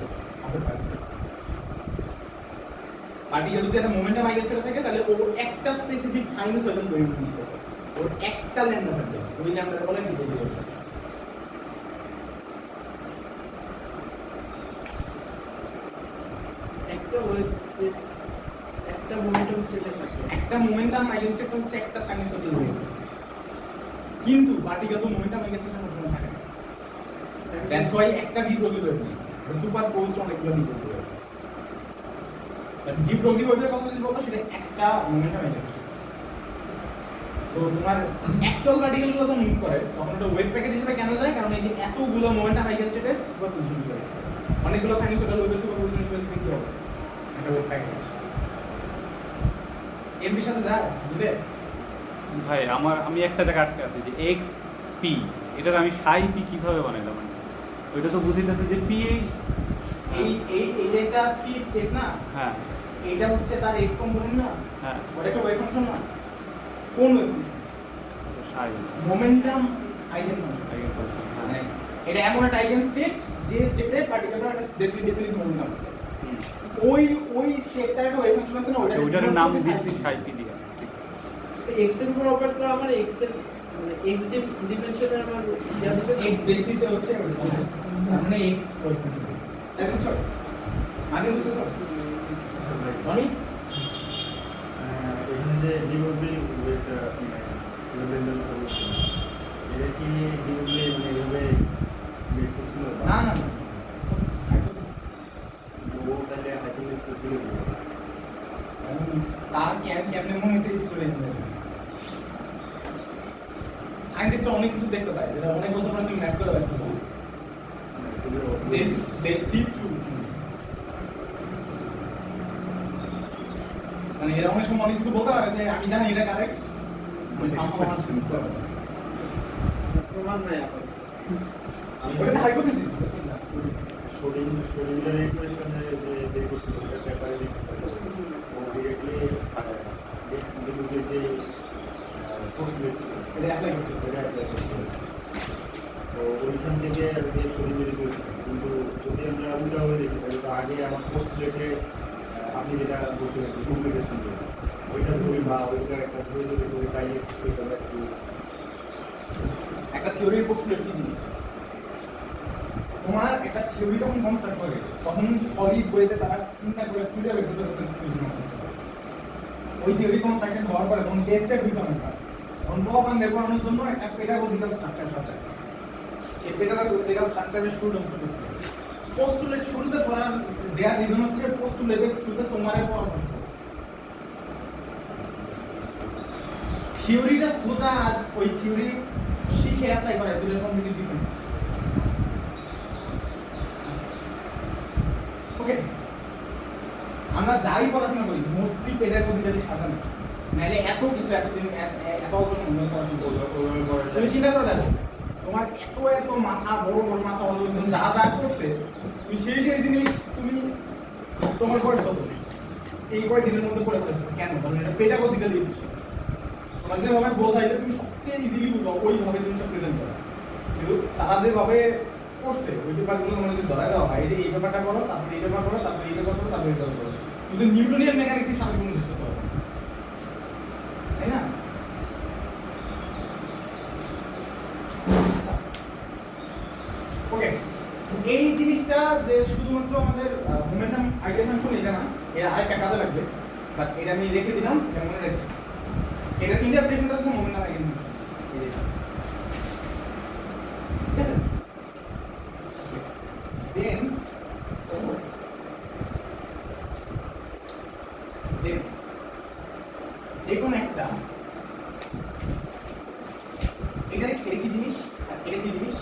Speaker 1: হবে। পার্টিকেল যদি একটা মোমেন্টাম আইগেন সেটা থাকে তাহলে ওর একটা স্পেসিফিক সাইনুসয়েডাল ওয়েভ নিতে হবে। ওর একটা ল্যাম্ডা থাকবে, ওই ল্যাম্ডাটা বলে ডিভাইডেড।
Speaker 4: একটা ওয়েভ স্টেট একটা মোমেন্টাম স্টেটে থাকে।
Speaker 1: একটা মোমেন্টাম আইগেন স্টেট হচ্ছে একটা সাইনুসয়েডাল ওয়েভ, কিন্তু পার্টিকেল তো মোমেন্টাম আইগেন স্টেটের মধ্যে থাকে না। দ্যাটস ওয়াই একটা ডি প্রবলি ওয়েভ নেই, সুপার পোজড অনেকগুলো D probably wave. D probably ওয়েভের কথা যদি বলো সেটা একটা মোমেন্টাম আইগেন স্টেট। তো তোমার অ্যাকচুয়াল পার্টিকেলগুলো যখন মুভ করে তখন ওটা ওয়েভ প্যাকেট হিসেবে কেন যায়, কারণ এই যে এতগুলো মোমেন্টাম আইগেন স্টেটের সুপারপজিশন হিসেবে অনেকগুলো সাইনুসয়েডাল ওয়েভের সুপারপজিশন হিসেবে লিখতে কি হবে একটা ওয়েভ প্যাকেট এমপির সাথে যায় বুঝলে?
Speaker 2: ভাই আমি একটা জায়গায় আটকে আছি যে এক্স পি, এটার আমি সাই পি কিভাবে বানাইলাম? ওইটা তো বুঝিতেছে যে পি
Speaker 1: এই এই এই যে একটা পি স্টেট না,
Speaker 2: হ্যাঁ
Speaker 1: এইটা হচ্ছে তার এক্স কম্পোনেন্ট না,
Speaker 2: হ্যাঁ
Speaker 1: ওটা একটা ওয়েভ ফাংশন না? কোন ওয়েভ ফাংশন?
Speaker 2: আচ্ছা সাই
Speaker 1: মোমেন্টাম আইগেন ফাংশন।
Speaker 2: আগে
Speaker 1: মানে এটা এমন একটা আইগেন স্টেট যে স্টেটে পার্টিকুলার একটা ডেফিনিট মোমেন্টাম আছে, ওই স্টেটটার একটা ওয়েভ ফাংশন আছে না,
Speaker 2: ওইটার নাম দিচ্ছি সাই পি দিয়া, ঠিক আছে।
Speaker 4: এক্স এর উপর অপারেট করা মানে এক্স এর মানে এক্স ডিমেনশনের আমার ইয়া দিবে
Speaker 1: এক্স বেসিসে হচ্ছে ওটা, তার মানে এক্স ওয়েভ ফাংশন। তাই বুঝছো? আগে বুঝছো তো রনি?
Speaker 3: এখানে যে ডিউবি ওয়েটা লেভেল অবস্থা এটা কি ডিউবি মানে এভাবে মেক করছিল
Speaker 1: না না না।
Speaker 3: ও তাহলে হাইপোথিসিস করছিল
Speaker 1: তার কেমনে মনে হয়েছে স্টুডেন্ট সায়েন্টিস্ট অনেক কিছু দেখতে পায় যেটা অনেক বছর পরে তুমি ম্যাপ করে রাখতে পারো। They see through things. মানে এরা অনেক সময় অনেক কিছু বলতে পারে যে আমি জানি এটা কারেক্ট,
Speaker 4: প্রমাণ নাই এখন
Speaker 1: ওটা হাইপোথিসিস।
Speaker 3: শরীরের ইকুয়েশনে যে বের করছিল এটা পেপারে লিখছিল ও ডিরেক্টলি ডিউবি যে পোস্টলেট ছিল
Speaker 1: এটা অ্যাপ্লাই করছে।
Speaker 3: এটা অ্যাপ্লাই করছিল তো ওইখান থেকে আর কি শরীরের ইকুয়েশন। কিন্তু যদি আমরা উল্টাভাবে দেখি তাহলে তো আগে আমার পোস্টলেটে আপনি যেটা বলছিলেন ডুপ্লিকেশন ওইটা ধরি বা ওইটার একটা ধরে ধরে ধরে তাই ওইটা একটু
Speaker 1: একটা থিওরির পোস্টুলেট কি জিনিস? তোমার একটা থিওরি যখন কনস্ট্রাক্ট করে তখন সলিড বইতে তারা চিন্তা করে খুঁজে বের করতে পারতেন থিওরি কনস্ট্রাক্ট করে। ওই থিওরি কনস্ট্রাক্টেড হওয়ার পরে তখন টেস্টেড রিজনের কাজ তখন প্রমাণ ব্যবহারের জন্য একটা পেডাগজিক্যাল স্ট্রাকচার সাথে সেই পেডাগজিক্যাল স্ট্রাকচারের শুরু হচ্ছে পোস্টুলেট শুরুতে পড়ার দেওয়ার রিজন হচ্ছে পোস্টুলেটের শুরুতে তোমারে পরামর্শ থিওরিটা খোঁজা আর ওই থিওরি শিখে অ্যাপ্লাই করা দুটোর কমপ্লিটলি ডিফারেন্ট। ওকে, আমরা যাই পড়াশোনা করি মোস্টলি পেডাগজিক্যালি সাজানো, নাহলে এত কিছু এতদিন এত অল্প সময় পড়াশোনা করবো। তুমি চিন্তা করে দেখো তোমার এত এত মাথা বড় বড় মাথা হলো তুমি যা যা করতে তুমি সেই যে জিনিস তুমি তোমার বয়স কত এই কয়েকদিনের মধ্যে পড়ে ফেলছো কেন? কারণ এটা পেডাগজিক্যালি তোমার যেভাবে বোঝাইলে তুমি সবচেয়ে ইজিলি বুঝো ওইভাবে তুমি সব প্রেজেন্ট করো, কিন্তু তারা যেভাবে করছে ওই পেপারগুলো তোমার যদি ধরাই দেওয়া হয় যে এই পেপারটা করো তারপরে এই পেপার করো তারপরে এই পেপার করো তারপরে এই পেপার করো, কিন্তু নিউটনিয়ান মেকানিক্সের সাথে কোনো শেষ করতে হবে না, তাই না? ওকে, এই জিনিসটা যে শুধুমাত্র আমাদের মোমেন্টাম আইগেন ফাংশন এটা না, এর আরেকটা কাজে লাগবে, বাট এটা আমি রেখে দিলাম এটা মনে রাখছি। এটা ইন্টারপ্রিটেশনটা হচ্ছে মোমেন্টাম আইগেন ফাংশন, এই যে ঠিক আছে। দেন যে কোনো একটা এটা কি জিনিস আর এটা কি জিনিস?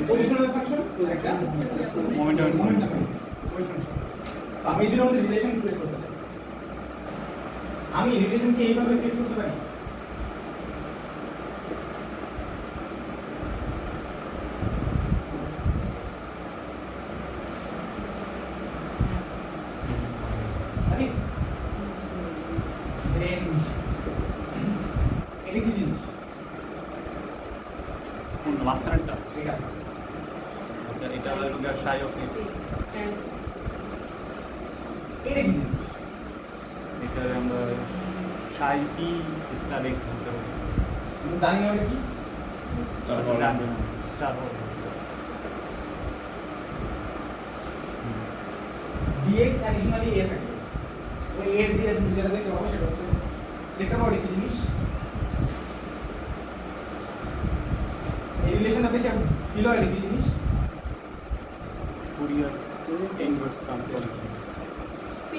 Speaker 1: পজিশনাল ফাংশন একটা
Speaker 2: মোমেন্টাম
Speaker 1: মোমেন্টাম ওই ফাংশন। আমি এদের মধ্যে রিলেশন ক্রিয়েট করতে চাই, আমি রিলেশন কি এইভাবে ক্রিয়েট করতে পারি? আরে দেন এটা কি জিনিস?
Speaker 2: মাঝখানেরটা
Speaker 1: এটা
Speaker 2: আচ্ছা এটা হলো সাই অফ এক্স,
Speaker 1: এটা কি জিনিস?
Speaker 2: এটা আমরা সাই পি স্টার এক্স বলতে পারি।
Speaker 1: তুমি জানি না এটা কি?
Speaker 2: আচ্ছা জানবে না স্টার
Speaker 1: dx অ্যাডিশনালি a থাকে, ওই a দিয়ে যেটা দেখতে পাবো সেটা হচ্ছে দেখতে পাবো এটা কি জিনিস? এই রিলেশনটা দেখে ফিল হয় এটা কি জিনিস?
Speaker 2: Fourier inverse transformation.
Speaker 5: P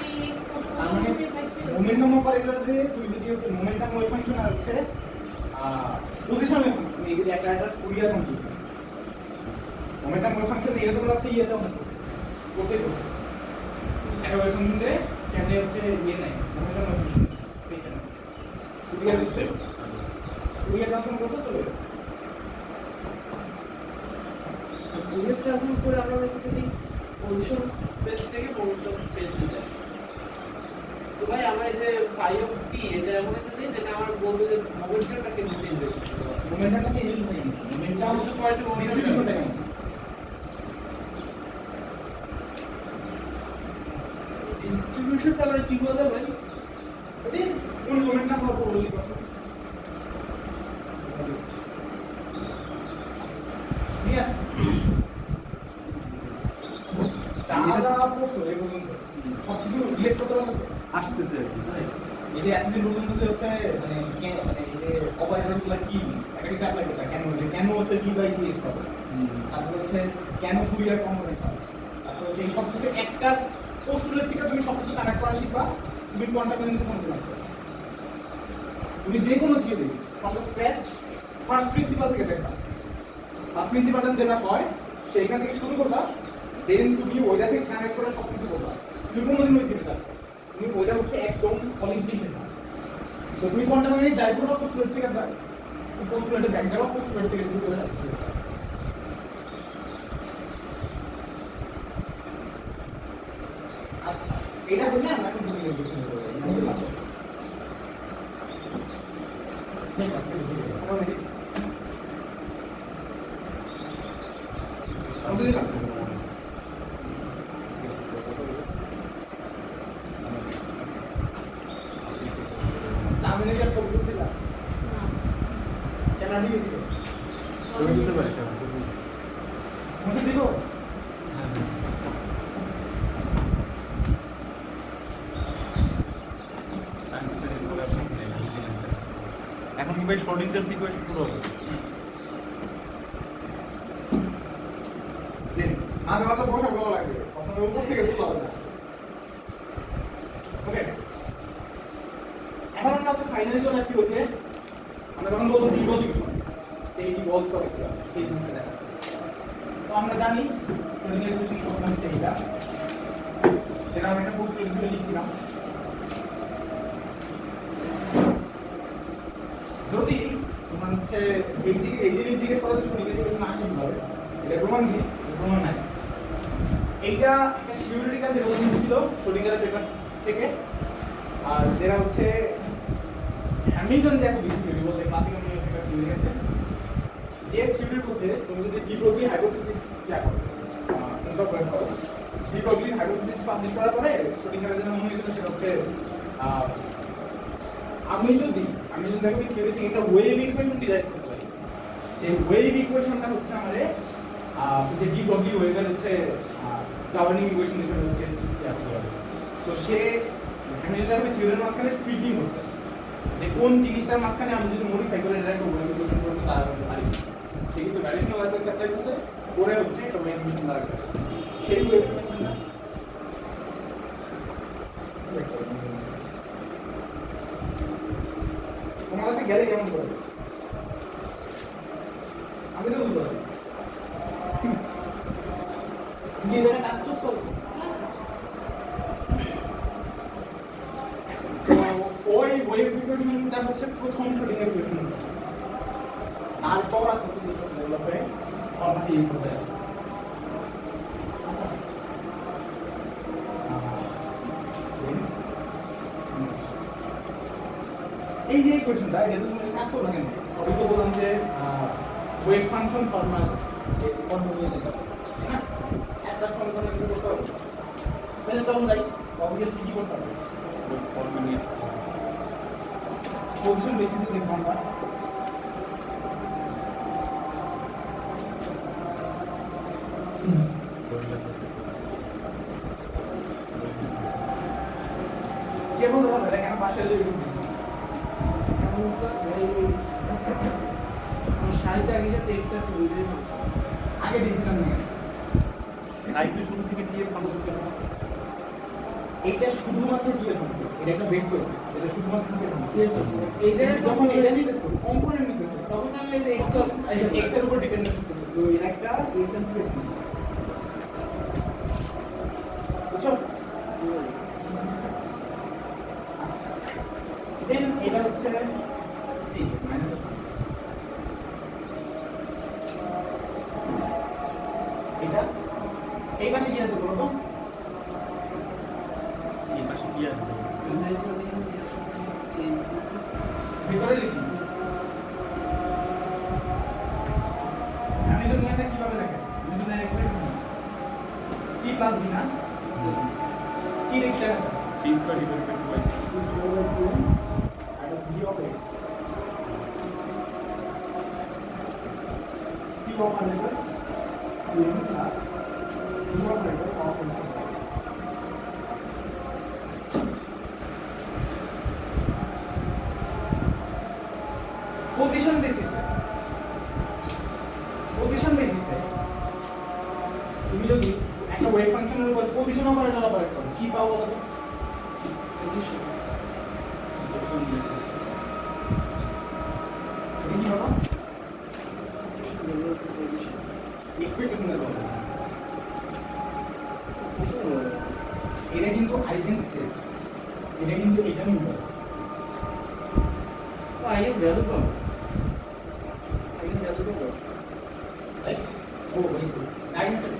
Speaker 1: তার মানে মোমেন্টাম অপারেটরে তুই যদি হচ্ছে মোমেন্টাম ওয়েভ ফাংশন আর হচ্ছে পজিশন ওয়েভ ফাংশন এই যদি একটা Fourier function momentum wave function এটা তোমরা আছে ইয়েটা মনে করতে একটা ওয়েভ ফাংশনে কেমনে হচ্ছে ইয়ে নাই মোমেন্টাম ওয়েভ ফাংশন পেছে না ফুরিয়ার ট্রান্সফর্ম করতে চলে গেছে
Speaker 4: ফুরিয়ার ট্রান্সফর্ম করে আমরা বেসিক্যালি পজিশন স্পেস থেকে মোমেন্টাম স্পেস নিতে সো ভাই আমরা এই যে ফাই অফ পি এটা এমন একটা জিনিস যেটা আমার বলতে যে মোমেন্টামটা কেন চেঞ্জ হচ্ছে
Speaker 1: মোমেন্টামটা চেঞ্জ হয়ে যায় মোমেন্টাম
Speaker 4: হচ্ছে পয়েন্ট
Speaker 1: ডিস্ট্রিবিউশনটা কেমন
Speaker 4: ডিস্ট্রিবিউশনটা মানে কি বলতে ভাই
Speaker 1: এই কোন মোমেন্টাম পাবো বলি কথা ঠিক আছে চাঁদা পোস্ট এই পর্যন্ত সবকিছু রিলেট করতে পারতেছে
Speaker 2: আসতেছে আর কি।
Speaker 1: এই যে এতদিন পর্যন্ত যে হচ্ছে মানে মানে এই যে অপারেটরগুলো কি একটা কিছু অ্যাপ্লাই করতে কেন হচ্ছে ডি বাই ডি এক্স পাবে তারপর হচ্ছে কেন ফুরিয়ার কম্পোনেন্ট পাবে তারপর হচ্ছে এই সব কিছু একটা পোস্টুলেট থেকে তুমি সব কিছু কানেক্ট করা শিখবা তুমি কোয়ান্টাম মেকানিক্সে কন্ট্রোল করবে তুমি যে কোনো theory from the scratch first principal থেকে দেখবা ফার্স্ট প্রিন্সিপালটা যেটা হয় সেইখান থেকে শুরু করবা দেন তুমি ওইটা থেকে কানেক্ট করে সব কিছু করবা তুমি কোনোদিন ওই থিওরিটা তুমি ওইটা হচ্ছে একদম সলিড দিকে না সো তুমি কোয়ান্টাম মেকানিক্স যাই করবা পোস্টুলেট থেকে যাই পোস্টুলেটে ব্যাক যাবা পোস্টুলেট থেকে শুরু করে আচ্ছা এটা হলে আমরা এখন যদি নির্দেশনা করব শেষ আছে আমি দিলাম দামিনে যা সব করছিল কেন দিয়েছিল
Speaker 2: আমি বুঝতে পারি স্যার।
Speaker 1: মুছে দিব
Speaker 2: এখন কি ভাই শর্টিংটার সিকোয়েন্স পুরো হবে?
Speaker 1: মাঝে মাঝে বসে ভালো লাগবে প্রথমে উপর থেকে তুলা হবে না ওকে এখন আমরা হচ্ছে ফাইনালি চলে আসছি হচ্ছে আমরা যখন বলবো ইভলিউশন স্টেট ইভলভ করে সেই জিনিসটা দেখা তো আমরা জানি শরীরের ইভলিউশন প্রোগ্রাম হচ্ছে এটা যেটা আমি একটা পোস্ট হিসেবে লিখছিলাম যদি তোমার হচ্ছে এই দিকে এই জিনিস জিজ্ঞেস করা যে শরীরের ইভলিউশন আসে কিভাবে এটা প্রমাণ কি প্রমাণ নাই এইটা একটা থিওরিটিক্যাল ডেভেলপমেন্ট ছিল শোডিঙ্গারের পেপার থেকে আর যেটা হচ্ছে হ্যামিল্টন যে একটা থিওরি বলতে ক্লাসিক্যাল একটা থিওরি আছে যে থিওরির মধ্যে তুমি যদি ডি ব্রগলি হাইপোথিসিস দেখো কনসিডার করো ডি ব্রগলি হাইপোথিসিস পাবলিশ করার পরে শোডিঙ্গারের যেটা মনে হয়েছিল সেটা হচ্ছে আমি যদি দেখো থিওরি থেকে একটা ওয়েভ ইকুয়েশন ডিরাইভ করতে পারি সেই ওয়েভ ইকুয়েশনটা হচ্ছে আমাদের যে ডি ব্রগলি ওয়েভের হচ্ছে গভর্নিং ইকুয়েশন হিসেবে হচ্ছে সো সে হ্যামিল্টনের থিওরির মাঝখানে টুইকিং করতে যে কোন জিনিসটার মাঝখানে আমি যদি মডিফাই করে এটা একটা ওয়েভ ইকুয়েশন করতে তার পারি সে কিছু ভ্যারিয়েশনাল অ্যাপ্রোচ অ্যাপ্লাই করতে করে হচ্ছে একটা ওয়েভ ইকুয়েশন দ্বারা সেই ওয়েভ ইকুয়েশনটা তোমাদেরকে গেলে কেমন করবে আমি তো বুঝতে পারি ये जरा टास्क चूज करो ওই ওয়েভ ইকুয়েশনটা হচ্ছে প্রথম শোডিঙ্গার ইকুয়েশন তারপর আস্তে আস্তে ডেভেলপ হয়ে ফর্মাটি ইউজ করতে আসে আচ্ছা এই যে ইকুয়েশনটা এটা তুমি কাজ করবে কেন সবই তো বললাম যে ওয়েভ ফাংশন ফর্মাল ফর্ম নিয়ে যেতে হবে তাই না একটা ফর্ম করলে কিছু করতে হবে তাহলে চলো যাই অবভিয়াসলি কি করতে হবে
Speaker 2: ফর্ম নিয়ে
Speaker 1: পজিশন বেসিসে দেখব আমরা কে বলতে পারবে এটা কেন পাশে লিখে দিছি
Speaker 4: কেমন স্যার আমার সাহিত্য আগে যে টেক্সট আছে বুঝে
Speaker 1: আগে দিয়েছিলাম না
Speaker 2: টাইপে শুরু থেকে টি এর ফাংশন ছিল না?
Speaker 1: এইটা শুধুমাত্র টি এর ফাংশন, এটা একটা ভেক্টর যেটা শুধুমাত্র টি এর ফাংশন।
Speaker 5: এই জায়গায়
Speaker 1: যখন এটা নিতেছো কম্পোনেন্ট নিতেছো
Speaker 5: তখন আমি এই যে x
Speaker 1: এক্স এর উপর ডিপেন্ডেন্স করতেছে, তো এর একটা এক্স এর উপর বুঝছো? আচ্ছা দেন এটা হচ্ছে এই মাইনাস এটা এই পাশে কি আছে বলো তো?
Speaker 2: এই পাশে কি আছে?
Speaker 1: ভিতরে লিখি আমি তো নিয়মটা কিভাবে লেখা আমি তো লাইন এক্সপ্লেইন করি টি প্লাস বি না কি লিখতে হবে
Speaker 2: T square divided by 2
Speaker 1: is over to at a v of x p of underscore is plus v of underscore of x position basis है पोजीशन बेसिस है তুমি যদি একটা ওয়েভ ফাংশনের উপর পজিশন অপারেটর অপারেট করো কি পাবো বলো তো পজিশন এটা কি হলো এক্সপেক্টেশন লেভেল এটা কিন্তু আইগেন স্টেট এটা কিন্তু এটা নিতে
Speaker 4: আইগেন ভ্যালু পাবো আইগেন ভ্যালু পাবো
Speaker 1: রাইট ও ওয়েট আইগেন স্টেট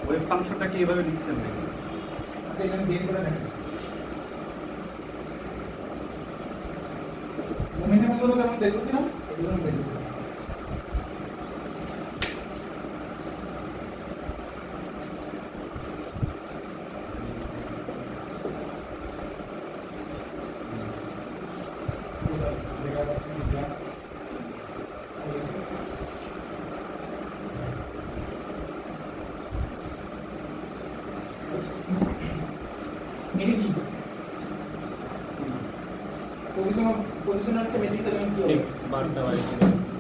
Speaker 2: ওয়েভ ফাংশনটা কি এভাবে লিখছেন নাকি?
Speaker 1: আচ্ছা এখানে বের করে দেখেন মোমেন্টাম গুলো যেমন বের করছিলাম এগুলো বের করব এটা কি পজিশন হচ্ছে ম্যাট্রিক্স এলিমেন্ট কি হবে
Speaker 2: x বার দেওয়া আছে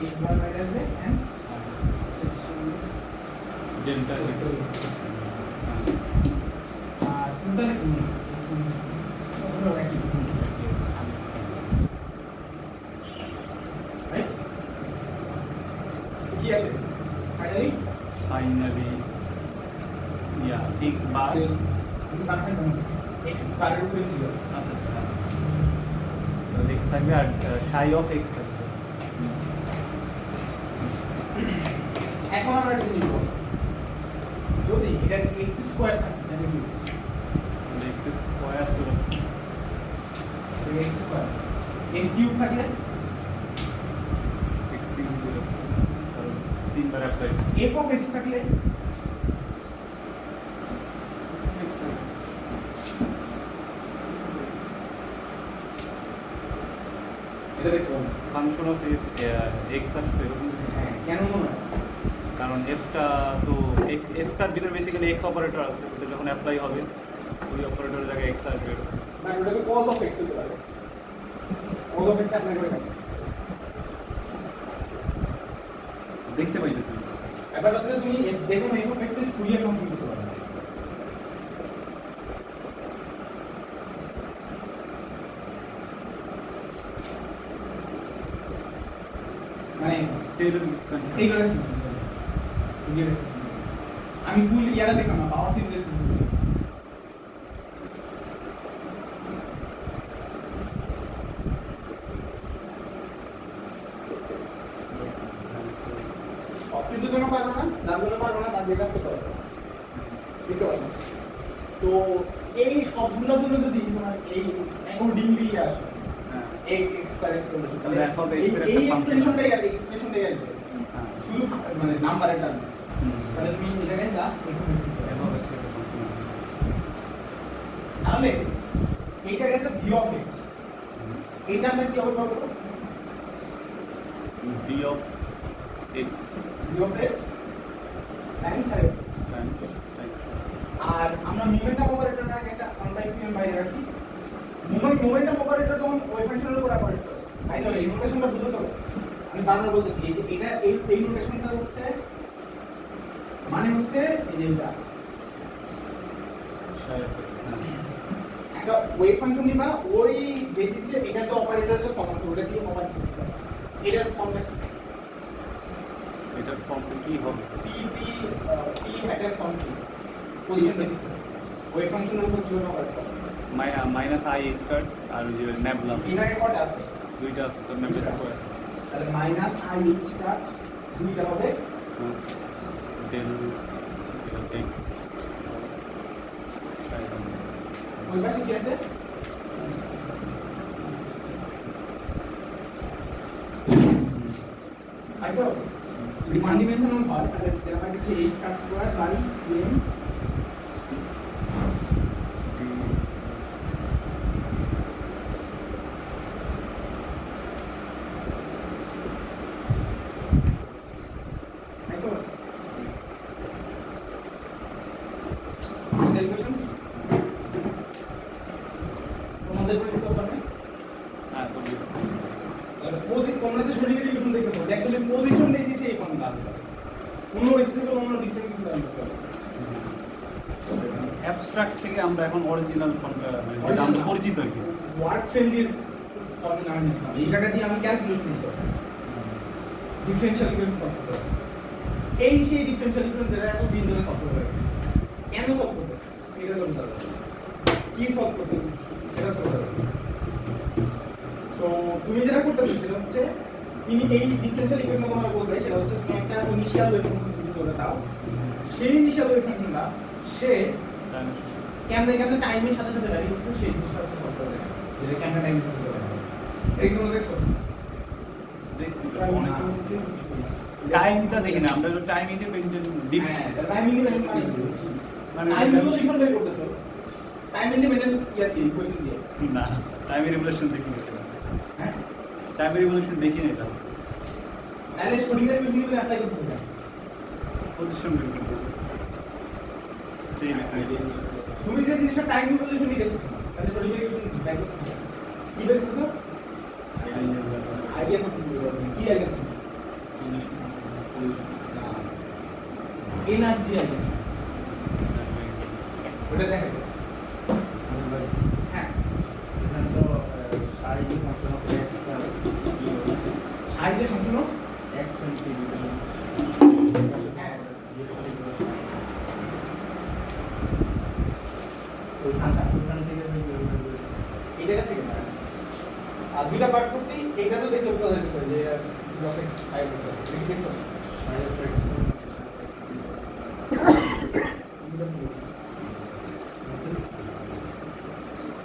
Speaker 1: x বার বাইরে আসবে এন্ড
Speaker 2: ডেল্টা x
Speaker 1: আর টোটাল এক্স রাইট কি আছে ফাইনালি
Speaker 2: ফাইনালি ইয়া x বার
Speaker 1: এক্স বারের উপরে কি হবে
Speaker 2: আচ্ছা আচ্ছা তাহলে x থাকবে আর সাই অফ x থাকবে।
Speaker 1: এখন আমরা একটা জিনিস বলবো যদি এটা এক্স স্কয়ার থাকে তাহলে কি
Speaker 2: তাহলে x স্কয়ার তো
Speaker 1: এক্স স্কয়ার এক্স কিউব থাকলে
Speaker 2: x কিউব কারণ তিনবার অ্যাপ্লাই
Speaker 1: এফ অফ এক্স থাকলে
Speaker 2: x থাকবে
Speaker 1: এটা দেখতে পাবো
Speaker 2: ফাংশন অফ x আসবে এরকম কিছু?
Speaker 1: হ্যাঁ কেন মনে হয়
Speaker 2: কারণ এফটা তো এফটার ভিতরে বেসিক্যালি এক্স অপারেটর আছে, ওটা যখন অ্যাপ্লাই হবে ওই অপারেটরের জায়গায় এক্স আসবে এরকম।
Speaker 1: না ওটাকে কজ অফ এক্স হতে পারে কজ অফ এক্স অ্যাপ্লাই করে দেখো
Speaker 2: দেখতে পাইতেছেন
Speaker 1: এবার হচ্ছে তুমি দেখো না এফ অফ এক্স এর ফুরিয়ার ট্রান্সফর্ম করতে পারো মানে
Speaker 2: টেইলর এক্সপেনশন
Speaker 1: টেইলর ফুরিয়ার আমি ফুল ইয়ারা দেখলাম না পাওয়ার সিরিজ সবকিছুর জন্য পারবো না যারগুলো পারবো না তার যে কাজ করতে পারবো বুঝতে পারবো তো এই সবগুলোর জন্য যদি তোমার এই অ্যাকর্ডিংলি আসে
Speaker 2: হ্যাঁ
Speaker 1: x স্কয়ার এক্সপ্রেশন
Speaker 2: তাহলে f of x এর একটা
Speaker 1: এই
Speaker 2: function
Speaker 1: এক্সপ্রেশনটাই আর এক্সপ্রেশনটাই আসবে
Speaker 2: হ্যাঁ
Speaker 1: শুধু মানে নাম্বারের টার্ম
Speaker 2: হুম
Speaker 1: তাহলে তুমি এটাকে জাস্ট এখানে লিখতে
Speaker 2: f
Speaker 1: পারো
Speaker 2: of x এর একটা function আছে।
Speaker 1: তাহলে এই জায়গায় আছে v of x এই টার্মটা কি হবে বলো তো
Speaker 2: v of x
Speaker 1: v of x Times sin x
Speaker 2: times
Speaker 1: আর আমরা মোমেন্টাম অপারেটরটাকে একটা আনবাইফিয়ান বাইরে রাখি মোমেন্টাম অপারেটর যখন ওয়েভ ফাংশনের উপর অপারেট করে তাই তো এই নোটেশনটা বুঝতে হবে আমি বারবার বলতেছি এই যে এটা এই নোটেশনটা হচ্ছে মানে হচ্ছে এই যে এটা একটা ওয়েভ ফাংশন নিবা ওই বেসিসে এটা তো অপারেটরের ফর্ম আছে ওটা দিয়ে অপারেট করতে হবে এটার ফর্মটা
Speaker 2: এটার ফর্মটা কি হবে?
Speaker 1: পি হ্যাটের ফর্ম কি পজিশন বেসিসে ওয়েভ ফাংশনের উপর কিভাবে অপারেট করে
Speaker 2: মাইনাস আই স্কয়ার আর ওই যে ন্যাবলাম
Speaker 1: এই জায়গায় কটা আছে
Speaker 2: দুইটা আছে তো ন্যাব স্কয়ার
Speaker 1: তাহলে মাইনাস আই স্কয়ার দুইটা হবে
Speaker 2: ডেল এক্স
Speaker 1: ওই পাশে কি আছে আচ্ছা ওয়ান ডিমেনশনাল হয় তাহলে যেটা পাইছে h cut square by m আচ্ছা আমাদের কোশ্চেন তোমাদের পরে লিখতে পারবে
Speaker 2: হ্যাঁ তো
Speaker 1: তোমরা যে শরীরের ইকুয়েশন দেখতেছো অ্যাকচুয়ালি পজিশন দিয়ে দিয়েছে এই ফর্মুলা অন্য বেসিসে কোনো অন্য ডিফারেন্ট কিছু জানতে হবে
Speaker 2: অ্যাবস্ট্রাক্ট থেকে আমরা এখন অরিজিনাল ফর্মটা যেটা আমরা পরিচিত আর কি
Speaker 1: ওয়ার্ক ফ্রেন্ডলি ফর্মুলা আমি নিলাম এই জায়গা দিয়ে আমি ক্যালকুলেশন করতে হবে ডিফারেনশিয়াল ইকুয়েশন সলভ করতে হবে এই সেই ডিফারেনশিয়াল ইকুয়েশন যেটা এত দিন ধরে সলভ করতে হবে কেন সলভ করতে এটা করতে হবে কি সলভ করতে এটা সলভ করতে হবে সো তুমি যেটা করতেছো সেটা হচ্ছে তুমি এই ডিফারেনশিয়াল ইকুয়েশন তোমরা বলবে সেটা হচ্ছে তুমি একটা ইনিশিয়াল ওয়েভ ফাংশন তৈরি করে দাও সেই ইনিশিয়াল ওয়েভ ফাংশনটা সে কেমনে টাইমের সাথে সাথে ভ্যারি করতে সেই জিনিসটা হচ্ছে সলভ করে দেয় যেটা কেমনে টাইমের সাথে করে এই তোমরা দেখছো
Speaker 2: দেখছি অনেক টাইমটা দেখি না আমরা টাইম ইন্ডিপেন্ডেন্ট
Speaker 1: হ্যাঁ টাইম ইন্ডিপেন্ডেন্ট মানে টাইম রিলেশন বের করতেছো টাইম ইন্ডিপেন্ডেন্স কি ইকুয়েশন দিয়ে
Speaker 2: না টাইম রিভলিউশন দেখি না
Speaker 1: হ্যাঁ
Speaker 2: টাইম রিভলিউশন দেখি না এটা
Speaker 1: তাহলে স্টোরিংয়ের ইকুয়েশন দিয়ে অ্যাপ্লাই করতে হবে
Speaker 2: পজিশন বের করতে
Speaker 1: তুমি যে জিনিসটা টাইম রিলেশন দিয়ে দেখতেছো তাহলে স্টোরিংয়ের ইকুয়েশন বের করতেছো কি বের করতেছো আইডিয়া করতে কি আইডিয়া এনার্জি আইডিয়া ওটা দেখা গেছে হ্যাঁ
Speaker 3: এখানে তো সাই ফাংশন অফ এক্স আর
Speaker 1: সাইজের ফাংশন অফ
Speaker 3: এক্স এন্ড টি
Speaker 1: হ্যাঁ
Speaker 3: আচ্ছা ওখান থেকে
Speaker 1: এই জায়গা থেকে না আর দুইটা পার্ট করছি এটা তো দেখতে বোঝা যাচ্ছে যে লফেক্স ফাইল করতে এটা দেখছো
Speaker 3: সাই অফ এক্স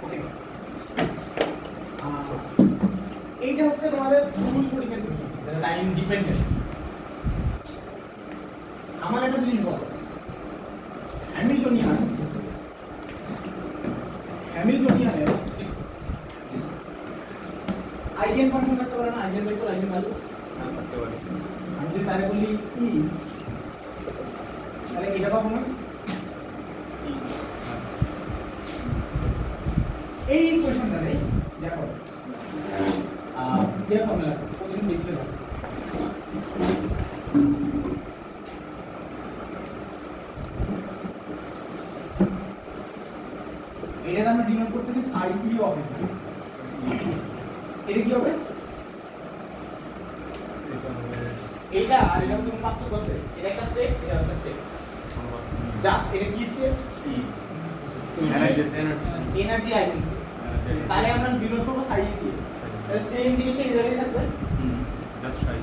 Speaker 1: ওকে এইটা হচ্ছে তোমাদের ফুল শরীরের কোশ্চেন যেটা টাইম ডিপেন্ডেন্ট আমার একটা জিনিস বলো হ্যামিল্টনিয়ানের আইগেন ফাংশন থাকতে পারে না আইগেন ভেক্টর আইগেন ভ্যালু
Speaker 2: হ্যাঁ করতে পারি
Speaker 1: আমি যদি তারে বলি ই তাহলে এটা পাবো না এই কোশ্চেনটা নেই দেখো ইয়ে ফর্মুলা পজিশন লিখতে দাও এটা আমরা ডিনোট করতেছি সাই পি অফ এটা কি হবে এটা আর এটা তুমি পার্থক্য আছে এটা একটা স্টেপ এটা একটা স্টেপ জাস্ট এটা কি স্টেপ এনার্জি আইডেন্সি তাহলে আমরা ডিনোট করব সাই দিয়ে তাহলে সেম জিনিসটা এই জায়গায় থাকবে
Speaker 2: জাস্ট ট্রাই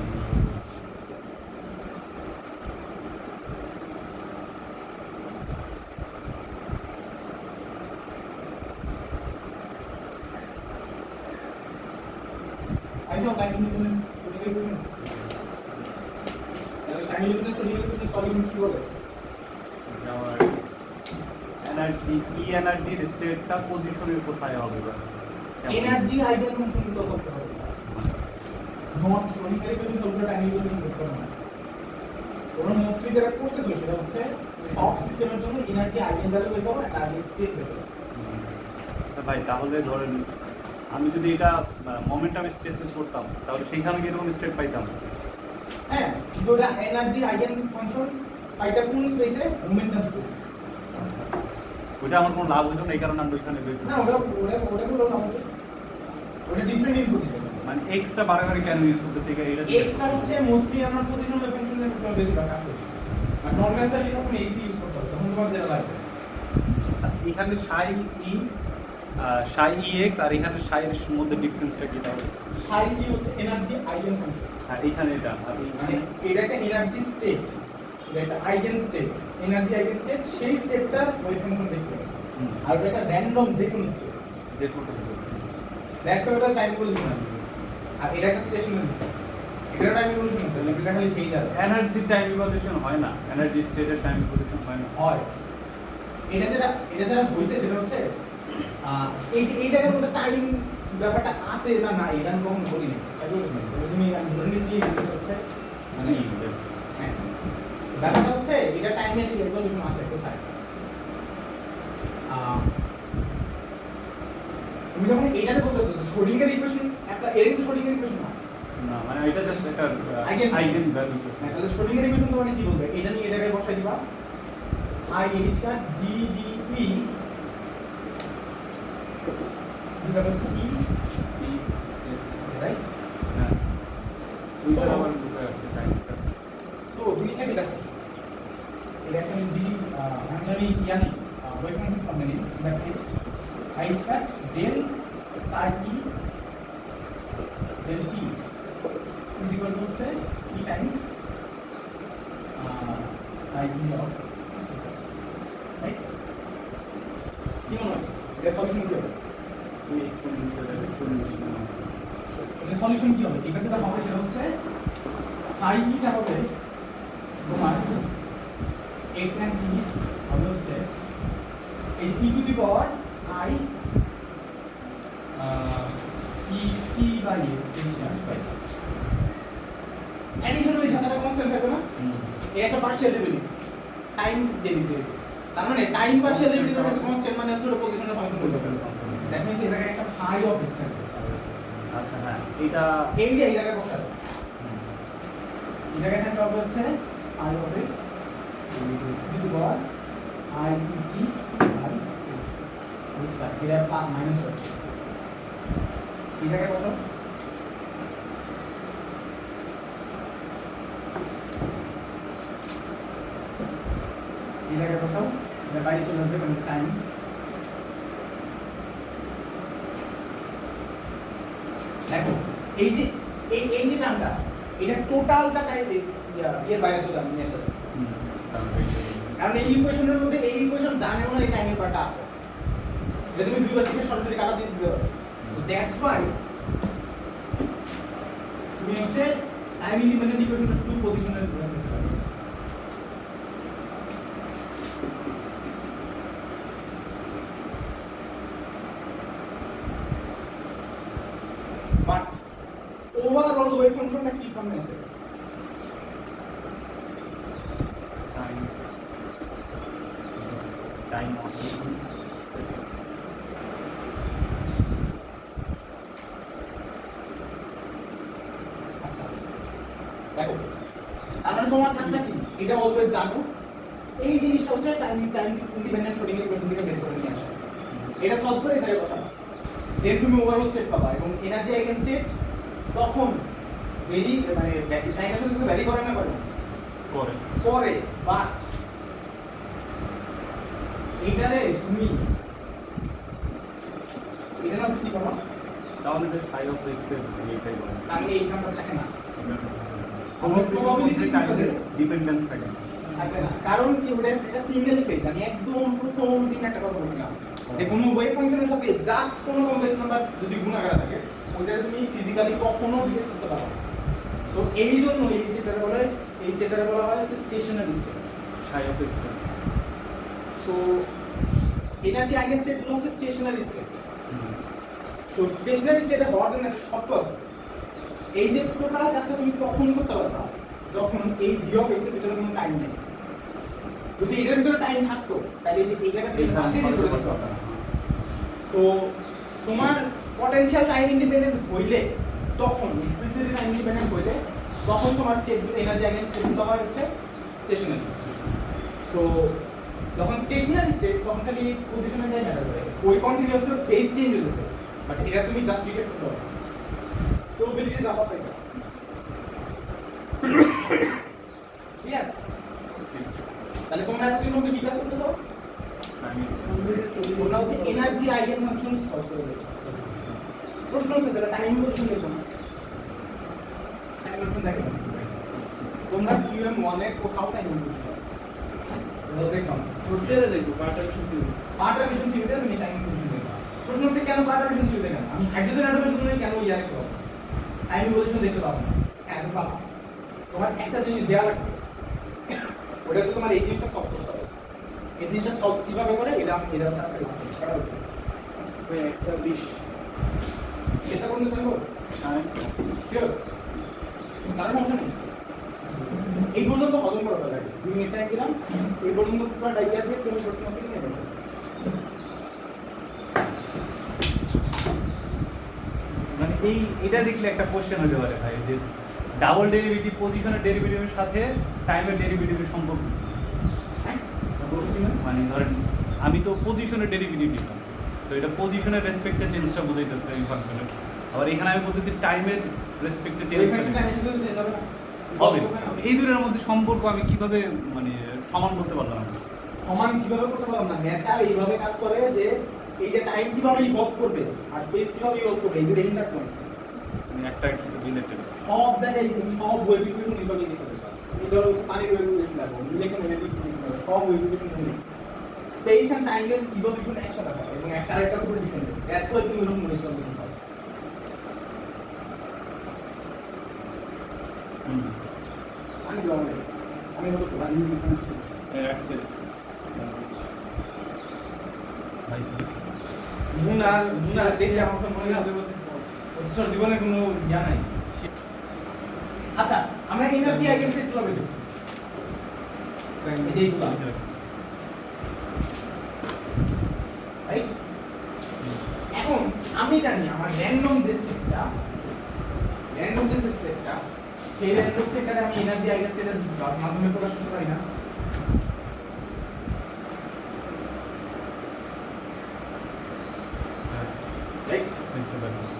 Speaker 1: আইসো টাইম লিমিটেশন সলিউশন কোশ্চেন তাহলে টাইম লিমিটেশন সলিউশন সলিউশন কি হবে
Speaker 2: আমার এনার্জি এনার্জির স্টেটটা পজিশনের কোথায় হবে বা
Speaker 1: এনার্জি আইডেল ফাংশন তো করতে হবে নট সলিউশন যদি সলভ টাইম লিমিটেশন করতে হবে না তোমরা মোস্টলি যেটা করতেছো সেটা হচ্ছে সব সিস্টেমের জন্য এনার্জি আইডেল ভ্যালু বের করো আর টার্গেট স্টেট বের করো
Speaker 2: ভাই তাহলে ধরেন আমি যদি এটা মোমেন্টাম স্ট্রেসেস করতাম তাহলে সেইখানে কি এরকম স্টেট পাইতাম
Speaker 1: হ্যাঁ কিন্তু এটা এনার্জি আইডেল ফাংশন এটা কোন স্পেসে মোমেন্টাম স্পেস
Speaker 2: ওইটা আমার কোনো লাভ হইতো না, এই কারণে আমরা ওইখানে বের
Speaker 1: না
Speaker 2: করি।
Speaker 1: ওটা হলো না ওটা ডিফারেন্ট ইনপুট
Speaker 2: মানে এক্সট্রা বারবার কেন ইউজ করতেছে এটা
Speaker 1: এক্সটা হচ্ছে মোস্টলি আমরা পজিশন ওয়েভ ফাংশনের উপর বেশি কাজ করি আর নন নেসেসারি যখন এক্স ইউজ করতে হবে তখন তোমার যেটা লাগবে
Speaker 2: আচ্ছা, এখানে সাই ই সাই ই এক্স আর এখানে সাই এর মধ্যে ডিফারেন্সটা কি তাহলে?
Speaker 1: সাই ই হচ্ছে এনার্জি আইগেন ফাংশন
Speaker 2: হ্যাঁ এখানে এটা আর
Speaker 1: মানে
Speaker 2: এইখানে
Speaker 1: এটা একটা এনার্জি স্টেট এটা একটা eigen state energy eigen state সেই স্টেটটার ওয়েভ ফাংশন দেখতে হবে আর এটা একটা র‍্যান্ডম যে কোনো স্টেট
Speaker 2: যে কোনটা
Speaker 1: দ্যাটস দ্য টাইম ইভোলিউশন আছে আর এটা একটা স্টেশনারি স্টেট এটা টাইম ইভোলিউশন আছে এটা খালি ফেজ আর
Speaker 2: এনার্জি টাইম ইভলিউশন হয় না, এনার্জি স্টেটের টাইম ইভলিউশন হয় না।
Speaker 1: হয় এটা যেটা হইছে সেটা হচ্ছে এই জায়গার মধ্যে টাইম ব্যাপারটা আছে না না এটা আমি কখনো বলি না তুমি আমি ধরে নিচ্ছি এটা হচ্ছে মানে হ্যাঁ ব্যাপারটা হচ্ছে এটা টাইমের ইভলিউশন আছে কোথায় তুমি যখন এটাকে বলতেছো শ্রোডিঙ্গার ইকুয়েশন একটা এর কিন্তু শ্রোডিঙ্গার ইকুয়েশন না
Speaker 2: না মানে এটা জাস্ট একটা
Speaker 1: আইগেন
Speaker 2: আইগেন ভ্যালু।
Speaker 1: হ্যাঁ তাহলে শ্রোডিঙ্গার ইকুয়েশন তো মানে কি বলবে এটা নিয়ে এই জায়গায় বসাই দিবা i h का d d e যেটা হচ্ছে e রাইট
Speaker 2: হ্যাঁ ওইটা আবার কোথায় আছে টাইমটা?
Speaker 1: সো জিনিসটা কি দেখো এটা একটা d আমি জানি ওয়েভ ফাংশন ফর্ম জানি দ্যাট ইজ i h का del psi e del t is equal to হচ্ছে e times psi e of right কি মনে হয় এটা সলিউশন কি হবে
Speaker 2: ওই এক্সপোনেনশিয়াল এক্সপোনেনশিয়াল
Speaker 1: এটা সলিউশন কি হবে এটা যেটা হবে সেটা হচ্ছে সাই টা হবে তোমার x and t হবে হচ্ছে এই e to the power i e t by h right additionally সাথে একটা কনস্ট্যান্ট থাকবে না এই একটা পার্শিয়াল ডেরিভেটিভ টাইম ডেরিভেটিভ তার মানে টাইম পার্শিয়াল ডেরিভেটিভ এর কনস্ট্যান্ট মানে হচ্ছে পজিশনের ফাংশন হয়ে যাবে দ্যাট মিন্স এই জায়গায় একটা phi অফ x থাকবে
Speaker 2: আচ্ছা হ্যাঁ এটা
Speaker 1: এই জায়গায় বসাবে এই জায়গায় থাকবে হবে হচ্ছে phi of x to the power i t by h square এটা মাইনাস হবে এই জায়গায় বসাও এই জায়গায় বসাও এটা বাইরে চলে আসবে কারণ টাইম দেখো এই যে টার্মটা এটা টোটালটা এর বাইরে চলে আসবে নিয়ে আসবে কারণ এই ইকুয়েশনের মধ্যে এই ইকুয়েশন জানেও না এই টাইমের পার্টটা আছে এটা তুমি দুই বার থেকে সরাসরি কাটা দিয়ে দিতে পারো সো দ্যাটস হোয়াই তুমি হচ্ছে টাইম ইন্ডিপেন্ডেন্ট ইকুয়েশনটা শুধু পজিশনের উপর করতে পারো বাট ওভারঅল ওয়েভ ফাংশনটা কি ফর্মে আছে
Speaker 2: টাইম টাইম অসিলেশন
Speaker 1: আচ্ছা দেখো তার মানে তোমার কাজটা কি এটা অলওয়েজ জানো এই জিনিসটা হচ্ছে টাইম ইন্ডিপেন্ডেন্ট শর্টিং এর কোশ্চেন থেকে বের করে নিয়ে আসা এটা সলভ করে এটাকে বসাবা দেন তুমি ওভারঅল স্টেট পাবা এবং এনার্জি আইগেন স্টেট তখন ভেরি মানে টাইমের সাথে সাথে ভ্যারি করে না করে
Speaker 2: করে
Speaker 1: পরে বাট এইটারে তুমি এটা না কি করো
Speaker 2: তাহলে যে সাই অফ এক্স এর এইটাই বলে
Speaker 1: আমি এই নাম্বার থাকে না
Speaker 2: আমার
Speaker 1: probability কি
Speaker 2: টাইম
Speaker 1: করে?
Speaker 2: ডিপেন্ডেন্স থাকে
Speaker 1: থাকবে না কারণ কি ওটা এটা সিঙ্গেল ফেজ আমি একদম প্রথম দিন একটা কথা বলছিলাম যে কোনো ওয়েভ ফাংশনের সাথে জাস্ট কোনো কমপ্লেক্স নাম্বার যদি গুণাকারে থাকে ওইটা তুমি ফিজিক্যালি কখনো ডিটেক্ট করতে পারো না সো এই জন্য এই স্টেটারে বলা হয় হচ্ছে stationary state
Speaker 2: psi of x
Speaker 1: so energy eigen স্টেটগুলো হচ্ছে স্টেশনারি স্টেট সো স্টেশনারি স্টেটে হওয়ার জন্য একটা শর্ত আছে এই যে টোটাল কাজটা তুমি তখন করতে পারবা যখন এই ভি অফ এক্স এর ভিতরে কোনো টাইম নেই যদি এটার ভিতরে টাইম থাকতো তাহলে এই জায়গা থেকে বাড়তে দিয়ে চলে যেত সো তোমার পটেনশিয়াল টাইম ইন্ডিপেন্ডেন্ট হইলে তখন এক্সপ্লিসিটলি টাইম ইন্ডিপেন্ডেন্ট হইলে তখন তোমার স্টেটগুলো এনার্জি আইগেন স্টেটগুলো হয় হচ্ছে স্টেশনারি সো যখন স্টেশনারি স্টেট তখন খালি পজিশনটাই ম্যাটার করে ওই কন্টিনিউয়াস ফেজ চেঞ্জ হতেছে বাট এটা তুমি জাস্ট ডিটেক্ট করতে পারো প্রবাবিলিটি দাও পাই ক্লিয়ার তাহলে তোমরা এতদিন মধ্যে কি কাজ করতেছো তোমরা হচ্ছে এনার্জি আইগেন ফাংশন সলভ করে দেবে প্রশ্ন হচ্ছে তাহলে টাইম ফাংশন দেখো না টাইম ফাংশন দেখো তোমরা QM1 এ কোথাও টাইম ফাংশন দেখো
Speaker 4: টোটালে দেখো পার্টিশন থিওরি
Speaker 1: পার্টিশন থিওরিতে তুমি টাইম ফাংশন দেখো প্রশ্ন হচ্ছে কেন পার্টিশন থিওরিতে কেন আমি হাইড্রোজেন অ্যাটমের জন্য কেন ইয়ার দেখতে পাবো টাইম পজিশন দেখতে পাবো না হ্যাঁ তুমি পাবো তোমার একটা জিনিস দেওয়া লাগবে ওটা হচ্ছে তোমার এই জিনিসটা সলভ করতে হবে এই জিনিসটা সলভ কিভাবে করে এটা আজকে করা হবে
Speaker 4: ওই একটা 20
Speaker 1: চেষ্টা করতে থাকো শিওর তার সমস্যা নেই এই পর্যন্ত হজম করা লাগে 2 মিনিট টাইম দিলাম এই পর্যন্ত পুরো ডাইয়ার দিয়ে তুমি প্রশ্ন থেকে নেবে
Speaker 2: মানে এটা দেখলে একটা কোশ্চেন হতে পারে ভাই যে ডাবল ডেরিভেটিভ পজিশনের ডেরিভেটিভের সাথে টাইমের ডেরিভেটিভের সম্পর্ক কি?
Speaker 1: হ্যাঁ বলছি না
Speaker 2: মানে ধরেন আমি তো পজিশনের ডেরিভেটিভ নিলাম তো এটা পজিশনের রেসপেক্টে চেঞ্জটা বোঝাইতেছে এই ফাংশনের আবার এখানে আমি বলতেছি টাইমের রেসপেক্টে চেঞ্জ
Speaker 1: এই ফাংশনটা আমি শুধু চেঞ্জ হবে না
Speaker 2: হবে এই দুটোর মধ্যে সম্পর্ক আমি কিভাবে মানে সমান করতে পারলাম না?
Speaker 1: সমান কিভাবে করতে পারলাম না নেচার এইভাবে কাজ করে যে এই যে টাইম কিভাবে ইভলভ করবে আর স্পেস কিভাবে ইভলভ করবে এই দুটো ইন্টার পয়েন্ট
Speaker 2: মানে একটা কিন্তু রিলেটেড
Speaker 1: সব জায়গায় তুমি সব ওয়েব ইকুয়েশন এইভাবে লিখতে পারবে তুমি ধরো পানির ওয়েব ইকুয়েশন লাগবে ইলেকট্রোম্যাগনেটিক ইকুয়েশন লাগবে সব ওয়েব ইকুয়েশন তুমি স্পেস এন্ড টাইমের ইভলিউশন একসাথে হয় এবং একটা আরেকটার উপর ডিপেন্ড করে দ্যাটস ওয়াই তুমি এরকম মনে সলিউশন পাবে আমি বললাম আমি হলো প্ল্যানিং মেকানিক্স
Speaker 2: ভাই
Speaker 1: মুনার দেখলে আমার তো মনে হবে ওর জীবনে কোনো জ্ঞান নাই আচ্ছা আমরা এনার্জি আইগেন সেট গুলো বেরোছি এই যে এইগুলো রাইট এখন আমি জানি আমার র্যান্ডম যে স্টেটটা সেই র্যান্ডম স্টেটটা আমি এনার্জি আইগেন স্টেটের মাধ্যমে প্রকাশ করতে পারি না রাইট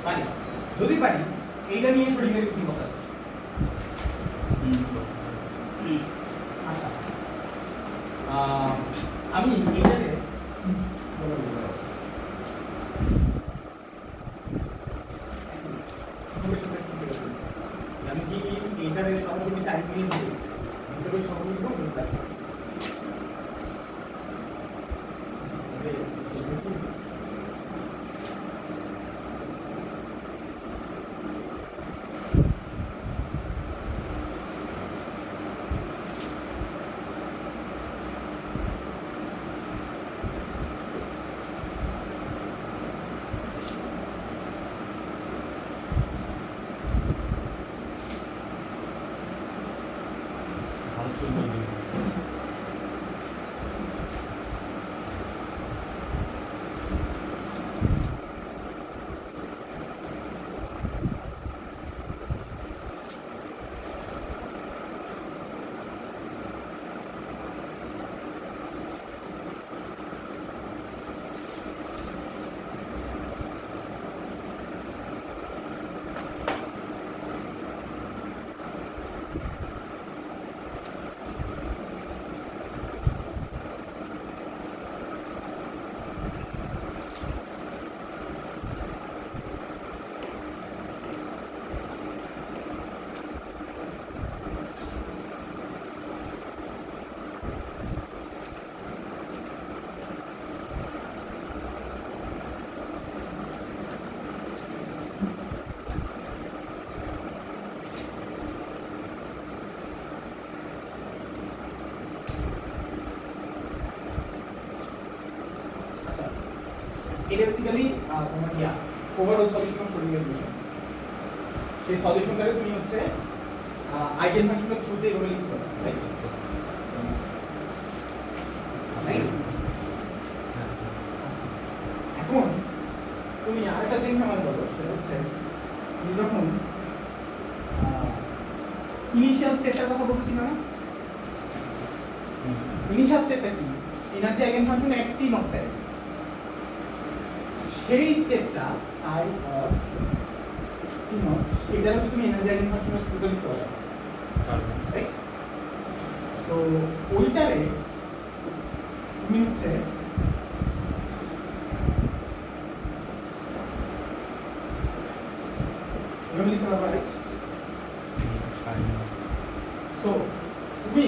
Speaker 1: পারি যদি পারি এইটা নিয়ে শরীরের কিছু কথা আছে। আচ্ছা আমি এইটাকে আমি কি এইটারে সরাসরি টাইম নিয়ে দিই ভিতরে সরাসরি করব এটা বেসিক্যালি তোমার ওভারঅল সলিউশন অফ শোডিঙ্গার ইকুয়েশন সেই সলিউশনটাকে তুমি হচ্ছে আইগেন ফাংশনের থ্রুতে এভাবে লিখতে পারো রাইট এখন তুমি আরেকটা জিনিস আমার বলো সেটা হচ্ছে তুমি যখন ইনিশিয়াল স্টেটটার কথা বলতেছি না ইনিশিয়াল স্টেটটা কি এনার্জি আইগেন ফাংশন একটি নট টাইপ সেই স্টেটটা সাই অফ টি নট সেটা হচ্ছে তুমি এনার্জি আইগেন ফাংশনের থ্রুতে লিখতে পারো রাইট সো ওইটারে তুমি হচ্ছে এভাবে লিখতে পারবা রাইট সো তুমি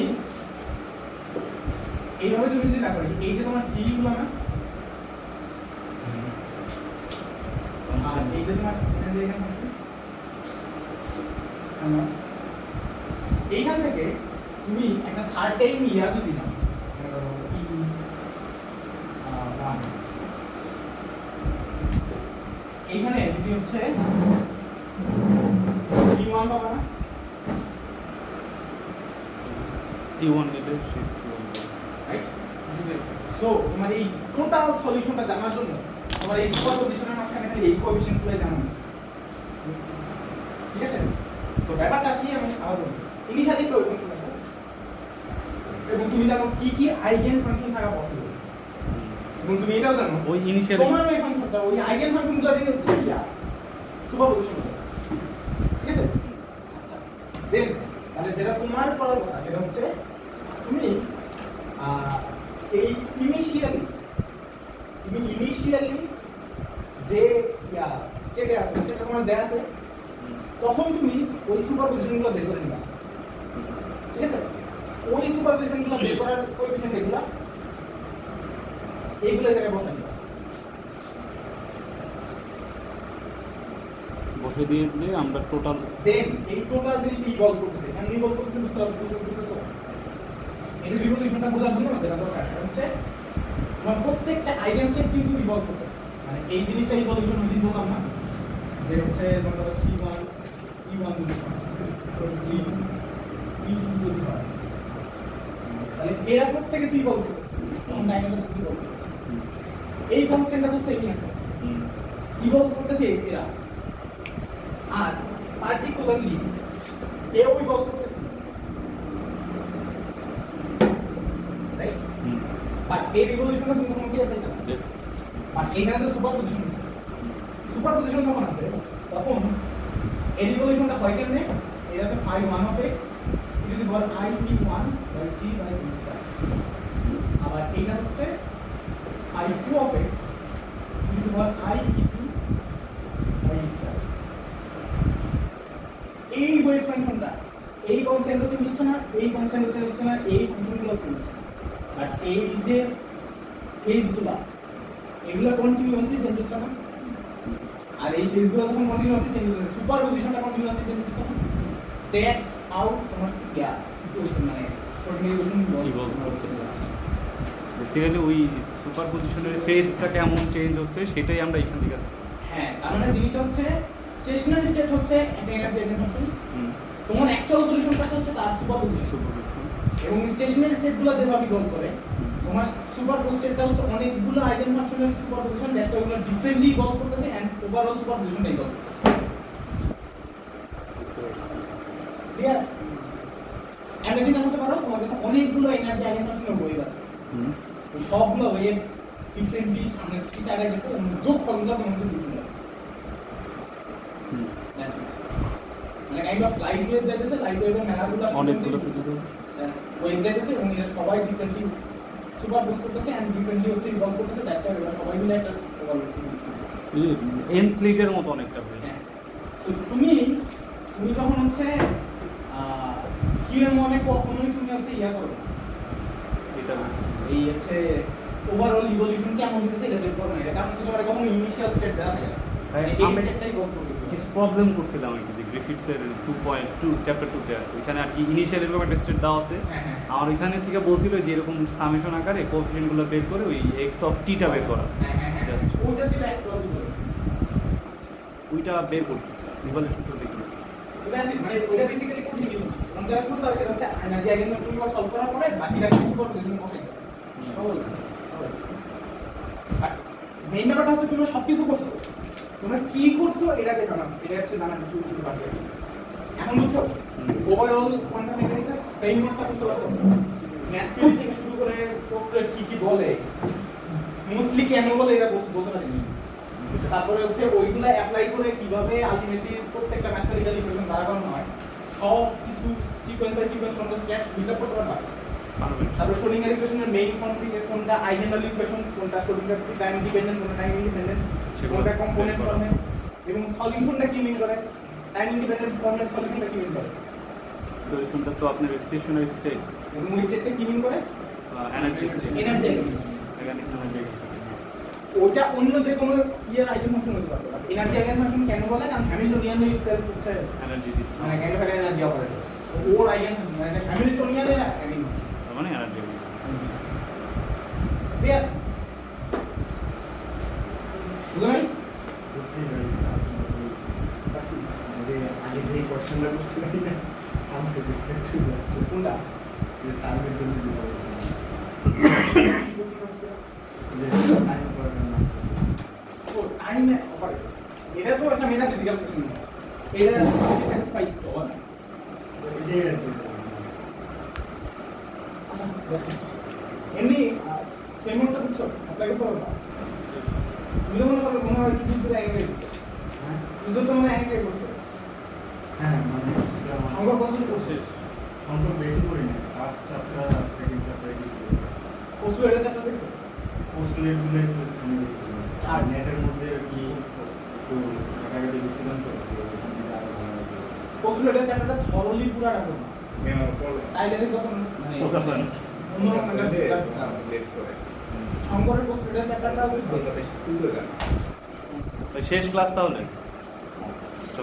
Speaker 1: এইভাবে তুমি যদি না করি এই যে তোমার সি গুলো না আর এই যে তোমার এনার্জি আইগেন ফাংশন এইখান থেকে তুমি একটা সার্টেইন ইয়া যদি নাও এইখানে তুমি হচ্ছে E1 পাবা না
Speaker 2: E1 নিলে
Speaker 1: রাইট সো তোমার এই টোটাল সলিউশনটা জানার জন্য তোমার এই সুপার পজিশনের মাঝখানে খালি এই কোএফিশিয়েন্টগুলো জানা ঠিক আছে তো ব্যাপারটা কি আমি আবার বলি ইনিশিয়ালি একটা ফাংশন আছে এবং তুমি জানো কি কি আইগেন ফাংশন থাকা পসিবল এবং তুমি এটাও জানো
Speaker 2: ওই ইনিশিয়াল
Speaker 1: তোমার ওই ফাংশনটা ওই আইগেন ফাংশনগুলো দিয়ে হচ্ছে ইয়া সুপার পজিশন ঠিক আছে আচ্ছা দেন তাহলে যেটা তোমার করার কথা সেটা হচ্ছে তুমি এই ইনিশিয়ালি যে ইয়া স্টেটে আছে সেটা তোমার দেয়া আছে তখন তুমি ওই সুপারপজিশনগুলো বের করে নিবা ঠিক আছে ওই সুপারপজিশনগুলো বের করার কোএফিশিয়েন্ট এগুলা এইগুলো জায়গায় বসাই দিবা
Speaker 2: বসে দিয়ে দিলে আমরা টোটাল
Speaker 1: দেন এই টোটাল জিনিস ইভলভ করতেছে কেন ইভলভ করতেছে বুঝতেছো এই রিভলিউশনটা বোঝার জন্য যেটা দরকার হচ্ছে তোমার প্রত্যেকটা আইগেন সেট কিন্তু ইভলভ করতেছে মানে এই জিনিসটা ইভলিউশন ওই দিন বললাম না যে হচ্ছে তোমার C1 E1 যদি হয় G E2 যদি হয় তাহলে এরা প্রত্যেকে তুই ইভলভ করতেছে তখন ডাইমেনশন কি বলতে এই কনস্ট্যান্টটা তো সেমই আছে ইভলভ করতেছে এরা আর পার্টিকুলারলি এও ইভলভ করতেছে রাইট বাট এই রিভলিউশনটা তুমি কখন কি দেখতে পাচ্ছ আর এইখানে তো সুপারপজিশন যখন আছে তখন এই রিভলিউশনটা হয় কেমনে এটা হচ্ছে phi 1 of x it is equal I p1 by t by t square আবার এইটা হচ্ছে phi 2 of x it is equal I p2 by t square এই ওয়েভ ফাংশনটা এই কনস্ট্যান্ট তুমি দিচ্ছ না এই কনস্ট্যান্ট দিচ্ছ না এই ফাংশনগুলো দিচ্ছ বাট এই যে ফেজগুলো এগুলো কন্টিনিউয়াসলি চেঞ্জ হচ্ছে না আর এই ফেজগুলো যখন কন্টিনিউয়াসলি চেঞ্জ হচ্ছে সুপারপজিশনটা কন্টিনিউয়াসলি চেঞ্জ হচ্ছে না দ্যাটস হাউ তোমার ইয়া ইকুয়েশন মানে শর্টকাট ইকুয়েশন
Speaker 2: ইভলভ করতেছে আচ্ছা বেসিক্যালি ওই সুপারপজিশনের ফেজটা কেমন চেঞ্জ হচ্ছে সেটাই আমরা এখান থেকে
Speaker 1: হ্যাঁ তার মানে জিনিসটা হচ্ছে স্টেশনারি স্টেট হচ্ছে একটা এনার্জি আইগেন ফাংশন তোমার অ্যাকচুয়াল সলিউশনটা হচ্ছে তার সুপারপজিশন এবং স্টেশনারি স্টেটগুলো যেভাবে ইভলভ করে তোমার সুপারপজিশনটা হচ্ছে অনেকগুলো আইগেন ফাংশনের সুপারপজিশন দ্যাটস ওয়াই ওগুলো ডিফারেন্টলি ইভলভ করতেছে এন্ড ওভারঅল সুপারপজিশনটা ইভলভ করতেছে
Speaker 2: বুঝতে পারছি
Speaker 1: ক্লিয়ার ইমাজিন করতে পারো তোমার কাছে অনেকগুলো এনার্জি আইগেন ফাংশনের ওয়েভ আছে ওই সবগুলো ওয়েভ ডিফারেন্টলি সামনে পিছে আগে গেছে যোগ ফর্মুলা তোমার কাছে ডিফারেন্ট মানে কাইন্ড অফ লাইট ওয়েভ যাইতেছে লাইট ওয়েভের মেলাগুলো
Speaker 2: অনেকগুলো
Speaker 1: ওয়েভ যাইতেছে এবং এরা সবাই ডিফারেন্টলি সুপারপোজ করতেছে এন্ড ডিফারেন্টলি হচ্ছে ইভলভ করতেছে দ্যাটস ওয়াই এরা সবাই মিলে একটা ওভারঅল
Speaker 2: এন স্লিটের মতো অনেকটা হয়
Speaker 1: হ্যাঁ তো তুমি যখন হচ্ছে কিউ মনে কখনোই তুমি হচ্ছে ইয়া করো না
Speaker 2: এটা
Speaker 1: এই হচ্ছে ওভারঅল ইভলিউশন কেমন হইতেছে এটা বের করো না এটা কারণ তোমার কখনো ইনিশিয়াল স্টেট দেওয়া থাকে না এই স্টেটটাই গোল করবে
Speaker 2: কিছু প্রবলেম করছিলাম আর কি যে গ্রিফিথসের 2.2 চ্যাপ্টার 2 তে আছে এখানে আর কি ইনিশিয়াল এরকম একটা স্টেট দেওয়া আছে আমার এখানে থেকে বলছিল যে এরকম সামেশন আকারে কোএফিশিয়েন্টগুলো বের করে ওই এক্স অফ টি টা বের করা
Speaker 1: ওইটা ছিল অ্যাকচুয়াল ইভলিউশন
Speaker 2: ওইটা বের করছি ইভলিউশন তো দেখি
Speaker 1: মানে ওইটা বেসিক্যালি কন্টিনিউ আমরা যারা করতে হবে সেটা হচ্ছে এনার্জি আইগেন ফাংশনগুলো সলভ করার পরে বাকিটা কিছু পর পজিশন বসাই দেব সহজ আর মেইন ব্যাপারটা হচ্ছে তোমরা সবকিছু করছো তোমরা কি করছো এটাকে জানা এটা হচ্ছে জানা কিছু কিছু বাকি আছে এখন বুঝছো ওভারঅল কোয়ান্টাম মেকানিক্স ফ্রেমওয়ার্কটা বুঝতে পারছো ম্যাথ থেকে শুরু করে করে পোস্টলেট কি কি বলে, মোস্টলি কেন বলে এটা বলতে পারিনি। তারপরে হচ্ছে ওইগুলা অ্যাপ্লাই করে কিভাবে আলটিমেটলি প্রত্যেকটা ম্যাথমেটিক্যাল ইকুয়েশন দ্বারা করানো হয়, সব কিছু sequence by sequence from the scratch build up করতে পারবা। তারপর শ্রোডিঙ্গার ইকুয়েশনের মেইন ফর্ম থেকে কোনটা আইগেনভ্যালু ইকুয়েশন, কোনটা শ্রোডিঙ্গার টাইম ডিপেন্ডেন্ট, কোনটা টাইম ইন্ডিপেন্ডেন্ট, কোনটা কম্পোনেন্ট ফর্মে, এবং সলিউশনটা কি মিন করে, টাইম ইন্ডিপেন্ডেন্ট ফর্মের সলিউশনটা কি মিন করে,
Speaker 2: সলিউশনটা তো আপনার স্টেশনারি স্টেট,
Speaker 1: এবং ওই স্টেটটা কি মিন করে,
Speaker 2: energy state,
Speaker 1: energy.
Speaker 2: Mechanic energy.
Speaker 1: ওটা অন্য যে কোনো ইয়ের আইগেন ফাংশন হতে পারবে। এনার্জি আইগেন ফাংশন কেন বলে, কারণ হ্যামিল্টনিয়ান ইটসেলফ হচ্ছে
Speaker 2: এনার্জি দিচ্ছে,
Speaker 1: মানে কাইন্ড এনার্জি অপারেটর। ওর আইগেন মানে হ্যামিল্টনিয়ানের আইগেন
Speaker 2: তার মানে এনার্জি।
Speaker 1: ক্লিয়ার? বুঝলেন?
Speaker 3: বুঝছি ভাই, যে আগে যে কোশ্চেনটা করছিলেন না, আনস্যাটিসফ্যাক্টরি লাগছে।
Speaker 1: কোনটা?
Speaker 3: যে টাইমের জন্য দিতে হচ্ছে যে টাইম অপারেটর না।
Speaker 1: ও টাইম অপারেটর, এটা তো একটা মেটাফিজিক্যাল কোশ্চেন। এটা স্যাটিসফাই হবে না।
Speaker 3: এটাই আর কি।
Speaker 1: আচ্ছা, এমনি পেমেন্টটা বুঝছো, অ্যাপ্লাই করতে পারবা। তুমি তো মনে করো মনে হয় কিছু দূরে আগে গেছে,
Speaker 3: হ্যাঁ
Speaker 1: কিছু তো মনে হয় আগে করছো।
Speaker 3: হ্যাঁ, মানে সেটা আমার
Speaker 1: সংখ্যা কত করছে?
Speaker 3: সংখ্যক বেশি করি না। ফার্স্ট চ্যাপ্টার আর সেকেন্ড চ্যাপ্টারে কিছু করেছি।
Speaker 1: কসু এটা চ্যাপ্টার দেখছো?
Speaker 3: পোস্টলেটগুলো একটু কমে গেছিলাম। আর নেটের মধ্যে আর কি একটু ঘাটাঘাটি বেশিলাম তো, তো ওখান থেকে আরো ভালো লাগে।
Speaker 1: কসু এটা চ্যাপ্টারটা থরলি পুরাটা করবা। তাইলে দেখো তো
Speaker 2: ফোকাস হয় না।
Speaker 1: অন্যরকম একটা শঙ্করের কসু এটা চ্যাপ্টারটা
Speaker 2: শেষ ক্লাস তাহলে।